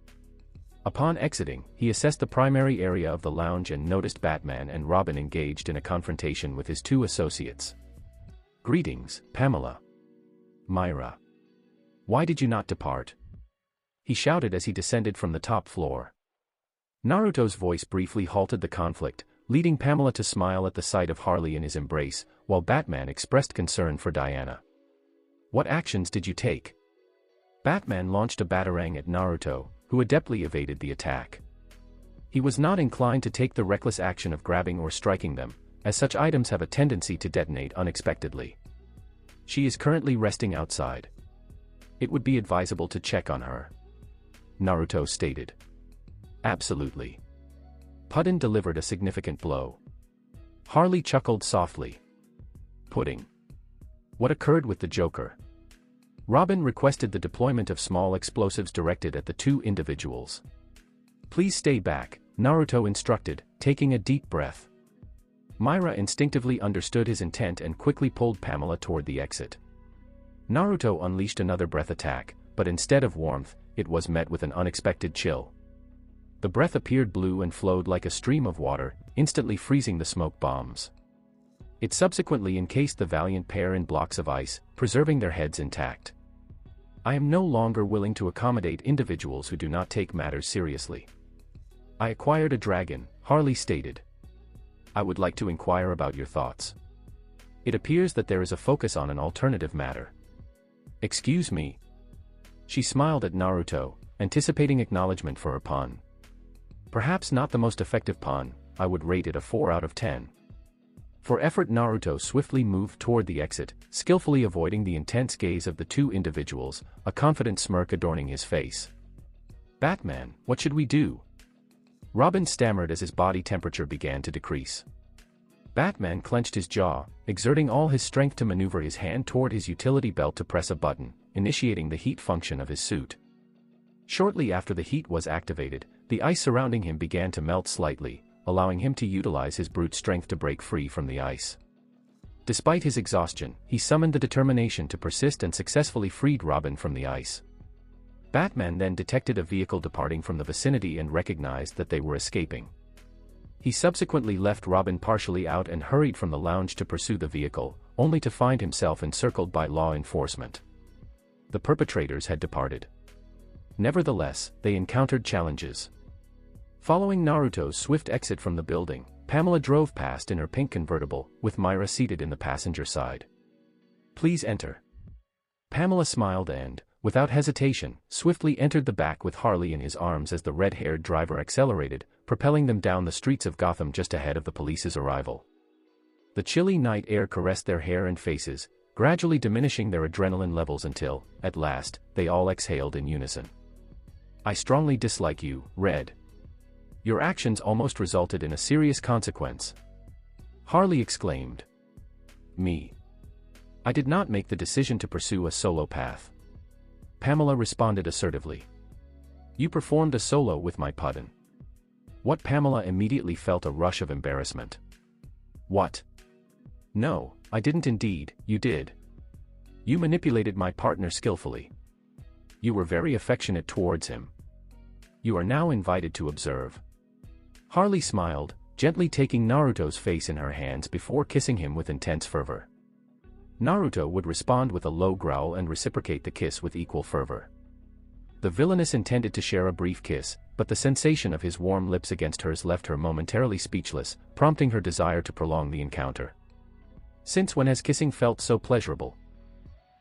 Upon exiting, he assessed the primary area of the lounge and noticed Batman and Robin engaged in a confrontation with his two associates. "Greetings, Pamela. Myra. Why did you not depart?" he shouted as he descended from the top floor. Naruto's voice briefly halted the conflict, leading Pamela to smile at the sight of Harley in his embrace, while Batman expressed concern for Diana. "What actions did you take?" Batman launched a batarang at Naruto, who adeptly evaded the attack. He was not inclined to take the reckless action of grabbing or striking them, as such items have a tendency to detonate unexpectedly. "She is currently resting outside. It would be advisable to check on her," Naruto stated. "Absolutely." Puddin delivered a significant blow. Harley chuckled softly. "Pudding. What occurred with the Joker?" Robin requested the deployment of small explosives directed at the two individuals. "Please stay back," Naruto instructed, taking a deep breath. Myra instinctively understood his intent and quickly pulled Pamela toward the exit. Naruto unleashed another breath attack, but instead of warmth, it was met with an unexpected chill. The breath appeared blue and flowed like a stream of water, instantly freezing the smoke bombs. It subsequently encased the valiant pair in blocks of ice, preserving their heads intact. "I am no longer willing to accommodate individuals who do not take matters seriously. I acquired a dragon," Harley stated. "I would like to inquire about your thoughts. It appears that there is a focus on an alternative matter." "Excuse me?" She smiled at Naruto, anticipating acknowledgement for her pun. "Perhaps not the most effective pun, I would rate it a 4 out of 10. For effort, Naruto swiftly moved toward the exit, skillfully avoiding the intense gaze of the two individuals, a confident smirk adorning his face. "Batman, what should we do?" Robin stammered as his body temperature began to decrease. Batman clenched his jaw, exerting all his strength to maneuver his hand toward his utility belt to press a button, initiating the heat function of his suit. Shortly after the heat was activated, the ice surrounding him began to melt slightly, allowing him to utilize his brute strength to break free from the ice. Despite his exhaustion, he summoned the determination to persist and successfully freed Robin from the ice. Batman then detected a vehicle departing from the vicinity and recognized that they were escaping. He subsequently left Robin partially out and hurried from the lounge to pursue the vehicle, only to find himself encircled by law enforcement. The perpetrators had departed. Nevertheless, they encountered challenges. Following Naruto's swift exit from the building, Pamela drove past in her pink convertible, with Myra seated in the passenger side. "Please enter." Pamela smiled and, without hesitation, swiftly entered the back with Harley in his arms as the red-haired driver accelerated, propelling them down the streets of Gotham just ahead of the police's arrival. The chilly night air caressed their hair and faces, gradually diminishing their adrenaline levels until, at last, they all exhaled in unison. "I strongly dislike you, Red. Your actions almost resulted in a serious consequence," Harley exclaimed. "Me. I did not make the decision to pursue a solo path," Pamela responded assertively. "You performed a solo with my puddin." What? Pamela immediately felt a rush of embarrassment. "What? No, I didn't indeed, you did." You manipulated my partner skillfully. You were very affectionate towards him. You are now invited to observe." Harley smiled, gently taking Naruto's face in her hands before kissing him with intense fervor. Naruto would respond with a low growl and reciprocate the kiss with equal fervor. The villainess intended to share a brief kiss, but the sensation of his warm lips against hers left her momentarily speechless, prompting her desire to prolong the encounter. Since when has kissing felt so pleasurable?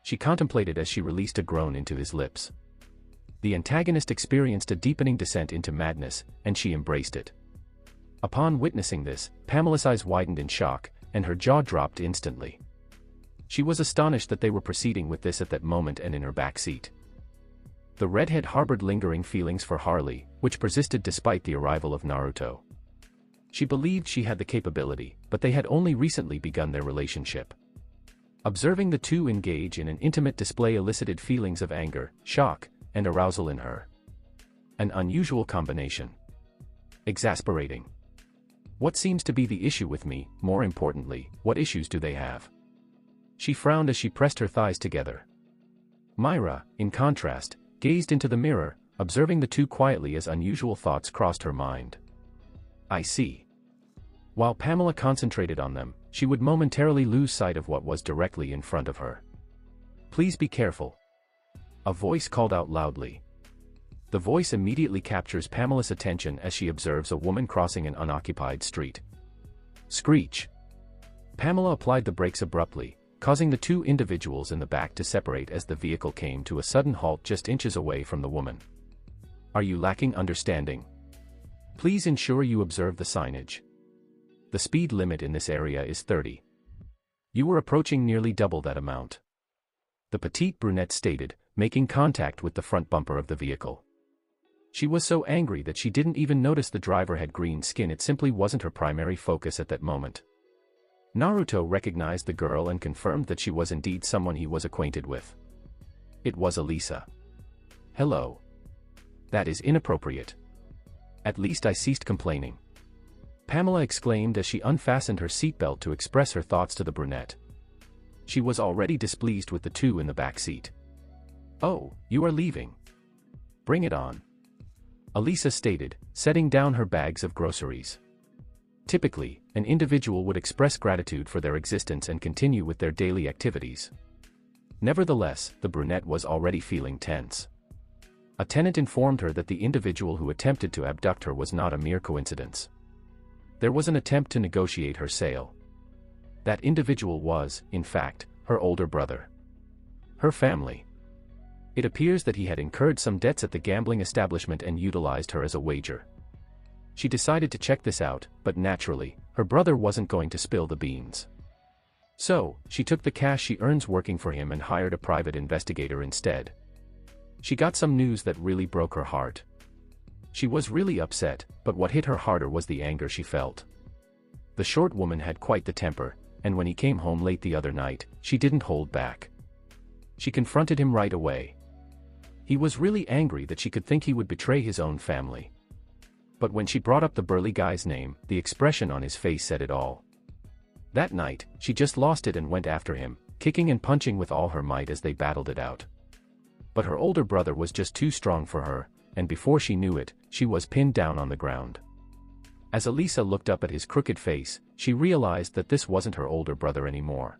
She contemplated as she released a groan into his lips. The antagonist experienced a deepening descent into madness, and she embraced it. Upon witnessing this, Pamela's eyes widened in shock, and her jaw dropped instantly. She was astonished that they were proceeding with this at that moment and in her back seat. The redhead harbored lingering feelings for Harley, which persisted despite the arrival of Naruto. She believed she had the capability, but they had only recently begun their relationship. Observing the two engage in an intimate display elicited feelings of anger, shock, and arousal in her. An unusual combination. Exasperating. What seems to be the issue with me? More importantly, what issues do they have? She frowned as she pressed her thighs together. Myra, in contrast, gazed into the mirror, observing the two quietly as unusual thoughts crossed her mind. I see. While Pamela concentrated on them, she would momentarily lose sight of what was directly in front of her. Please be careful. A voice called out loudly. The voice immediately captures Pamela's attention as she observes a woman crossing an unoccupied street. Screech. Pamela applied the brakes abruptly, causing the two individuals in the back to separate as the vehicle came to a sudden halt just inches away from the woman. Are you lacking understanding? Please ensure you observe the signage. The speed limit in this area is 30. You were approaching nearly double that amount. The petite brunette stated, making contact with the front bumper of the vehicle. She was so angry that she didn't even notice the driver had green skin. It simply wasn't her primary focus at that moment. Naruto recognized the girl and confirmed that she was indeed someone he was acquainted with. It was Alisa. Hello. That is inappropriate. At least I ceased complaining. Pamela exclaimed as she unfastened her seatbelt to express her thoughts to the brunette. She was already displeased with the two in the back seat. Oh, you are leaving. Bring it on. Alisa stated, setting down her bags of groceries. Typically, an individual would express gratitude for their existence and continue with their daily activities. Nevertheless, the brunette was already feeling tense. A tenant informed her that the individual who attempted to abduct her was not a mere coincidence. There was an attempt to negotiate her sale. That individual was, in fact, her older brother. Her family. It appears that he had incurred some debts at the gambling establishment and utilized her as a wager. She decided to check this out, but naturally, her brother wasn't going to spill the beans. So, she took the cash she earns working for him and hired a private investigator instead. She got some news that really broke her heart. She was really upset, but what hit her harder was the anger she felt. The short woman had quite the temper, and when he came home late the other night, she didn't hold back. She confronted him right away. He was really angry that she could think he would betray his own family. But when she brought up the burly guy's name, the expression on his face said it all. That night, she just lost it and went after him, kicking and punching with all her might as they battled it out. But her older brother was just too strong for her, and before she knew it, she was pinned down on the ground. As Alisa looked up at his crooked face, she realized that this wasn't her older brother anymore.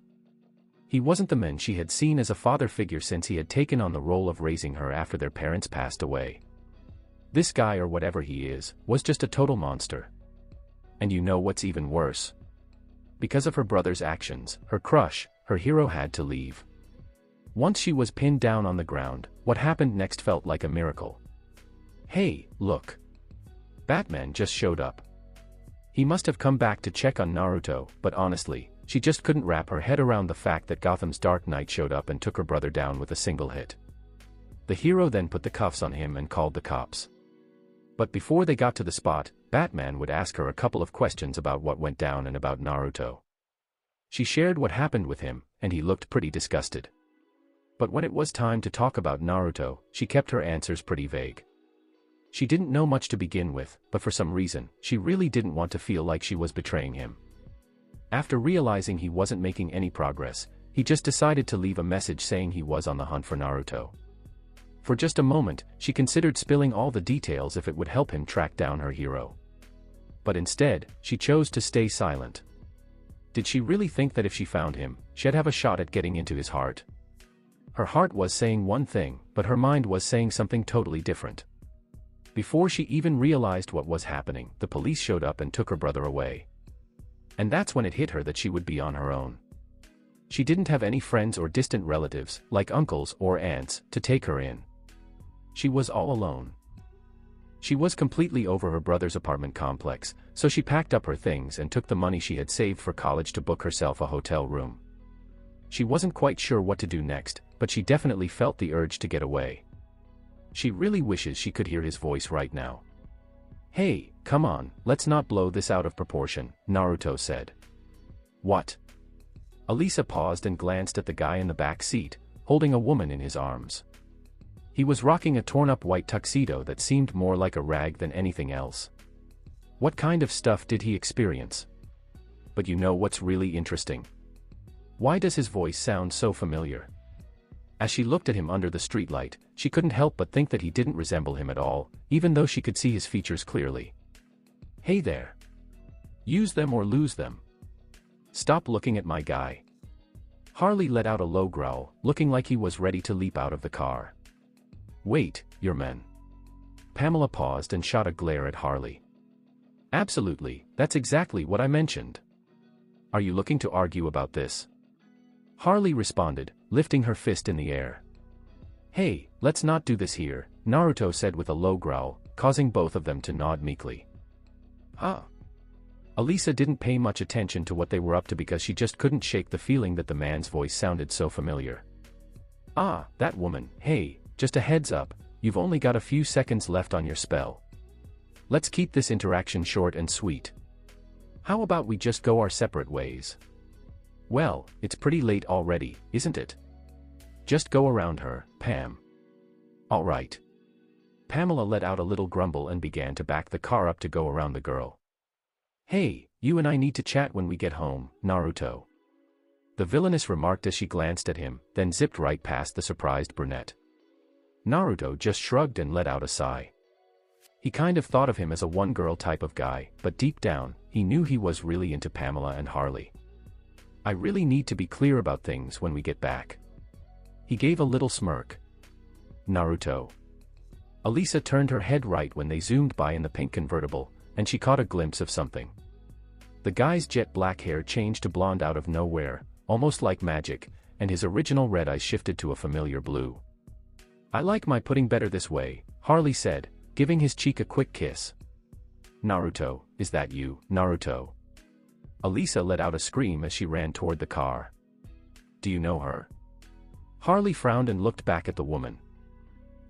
He wasn't the man she had seen as a father figure since he had taken on the role of raising her after their parents passed away. This guy, or whatever he is, was just a total monster. And you know what's even worse? Because of her brother's actions, her crush, her hero, had to leave. Once she was pinned down on the ground, what happened next felt like a miracle. Hey, look. Batman just showed up. He must have come back to check on Naruto, but honestly, she just couldn't wrap her head around the fact that Gotham's Dark Knight showed up and took her brother down with a single hit. The hero then put the cuffs on him and called the cops. But before they got to the spot, Batman would ask her a couple of questions about what went down and about Naruto. She shared what happened with him, and he looked pretty disgusted. But when it was time to talk about Naruto, she kept her answers pretty vague. She didn't know much to begin with, but for some reason, she really didn't want to feel like she was betraying him. After realizing he wasn't making any progress, he just decided to leave a message saying he was on the hunt for Naruto. For just a moment, she considered spilling all the details if it would help him track down her hero. But instead, she chose to stay silent. Did she really think that if she found him, she'd have a shot at getting into his heart? Her heart was saying one thing, but her mind was saying something totally different. Before she even realized what was happening, the police showed up and took her brother away. And that's when it hit her that she would be on her own. She didn't have any friends or distant relatives, like uncles or aunts, to take her in. She was all alone. She was completely over her brother's apartment complex, so she packed up her things and took the money she had saved for college to book herself a hotel room. She wasn't quite sure what to do next, but she definitely felt the urge to get away. She really wishes she could hear his voice right now. "Hey, come on, let's not blow this out of proportion," Naruto said. "What?" Alisa paused and glanced at the guy in the back seat, holding a woman in his arms. He was rocking a torn-up white tuxedo that seemed more like a rag than anything else. What kind of stuff did he experience? But you know what's really interesting? Why does his voice sound so familiar? As she looked at him under the streetlight, she couldn't help but think that he didn't resemble him at all, even though she could see his features clearly. "Hey there. Use them or lose them. Stop looking at my guy." Harley let out a low growl, looking like he was ready to leap out of the car. "Wait, your men." Pamela paused and shot a glare at Harley. "Absolutely, that's exactly what I mentioned. Are you looking to argue about this?" Harley responded, lifting her fist in the air. "Hey, let's not do this here," Naruto said with a low growl, causing both of them to nod meekly. "Huh?" Alisa didn't pay much attention to what they were up to because she just couldn't shake the feeling that the man's voice sounded so familiar. "Ah, that woman. Hey, just a heads up, you've only got a few seconds left on your spell. Let's keep this interaction short and sweet. How about we just go our separate ways?" "Well, it's pretty late already, isn't it? Just go around her, Pam." "All right." Pamela let out a little grumble and began to back the car up to go around the girl. "Hey, you and I need to chat when we get home, Naruto." The villainess remarked as she glanced at him, then zipped right past the surprised brunette. Naruto just shrugged and let out a sigh. He kind of thought of him as a one-girl type of guy, but deep down, he knew he was really into Pamela and Harley. "I really need to be clear about things when we get back." He gave a little smirk. "Naruto." Alisa turned her head right when they zoomed by in the pink convertible, and she caught a glimpse of something. The guy's jet black hair changed to blonde out of nowhere, almost like magic, and his original red eyes shifted to a familiar blue. "I like my pudding better this way," Harley said, giving his cheek a quick kiss. "Naruto, is that you, Naruto?" Alisa let out a scream as she ran toward the car. "Do you know her?" Harley frowned and looked back at the woman.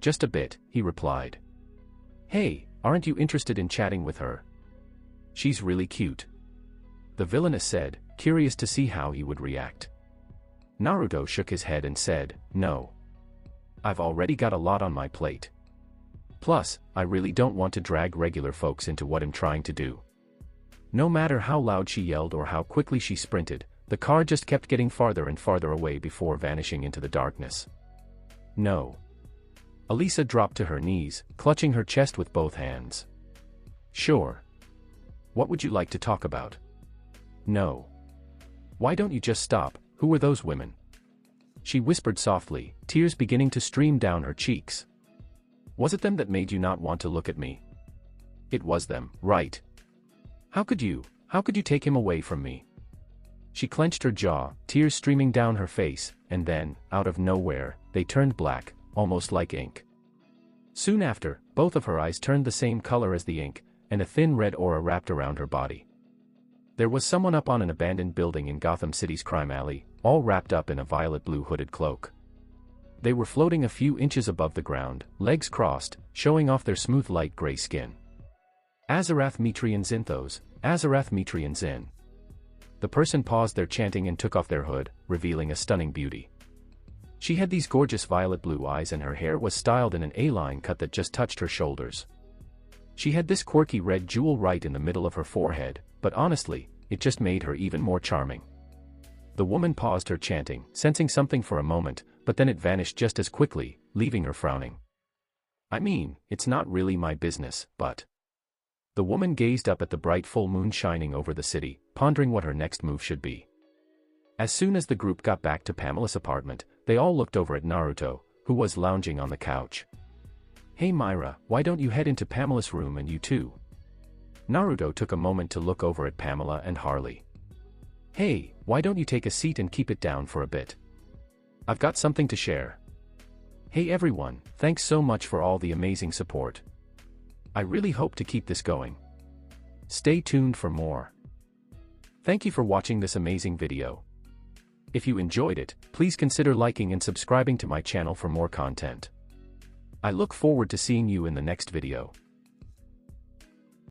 "Just a bit," he replied. "Hey, aren't you interested in chatting with her? She's really cute," the villainess said, curious to see how he would react. Naruto shook his head and said, "No. I've already got a lot on my plate. Plus, I really don't want to drag regular folks into what I'm trying to do." No matter how loud she yelled or how quickly she sprinted, the car just kept getting farther and farther away before vanishing into the darkness. "No." Alisa dropped to her knees, clutching her chest with both hands. "Sure. What would you like to talk about?" "No." "Why don't you just stop? Who were those women?" She whispered softly, tears beginning to stream down her cheeks. "Was it them that made you not want to look at me?" "It was them, right? How could you take him away from me?" She clenched her jaw, tears streaming down her face, and then, out of nowhere, they turned black, almost like ink. Soon after, both of her eyes turned the same color as the ink, and a thin red aura wrapped around her body. There was someone up on an abandoned building in Gotham City's crime alley, all wrapped up in a violet-blue hooded cloak. They were floating a few inches above the ground, legs crossed, showing off their smooth light gray skin. "Azarath Metrian Zinthos, Azarath Metrian Zin." The person paused their chanting and took off their hood, revealing a stunning beauty. She had these gorgeous violet-blue eyes and her hair was styled in an A-line cut that just touched her shoulders. She had this quirky red jewel right in the middle of her forehead, but honestly, it just made her even more charming. The woman paused her chanting, sensing something for a moment, but then it vanished just as quickly, leaving her frowning. I mean, it's not really my business, but... The woman gazed up at the bright full moon shining over the city, pondering what her next move should be. As soon as the group got back to Pamela's apartment, they all looked over at Naruto, who was lounging on the couch. Hey Myra, why don't you head into Pamela's room and you too? Naruto took a moment to look over at Pamela and Harley. Hey, why don't you take a seat and keep it down for a bit? I've got something to share. Hey everyone, thanks so much for all the amazing support. I really hope to keep this going. Stay tuned for more. Thank you for watching this amazing video. If you enjoyed it, please consider liking and subscribing to my channel for more content. I look forward to seeing you in the next video.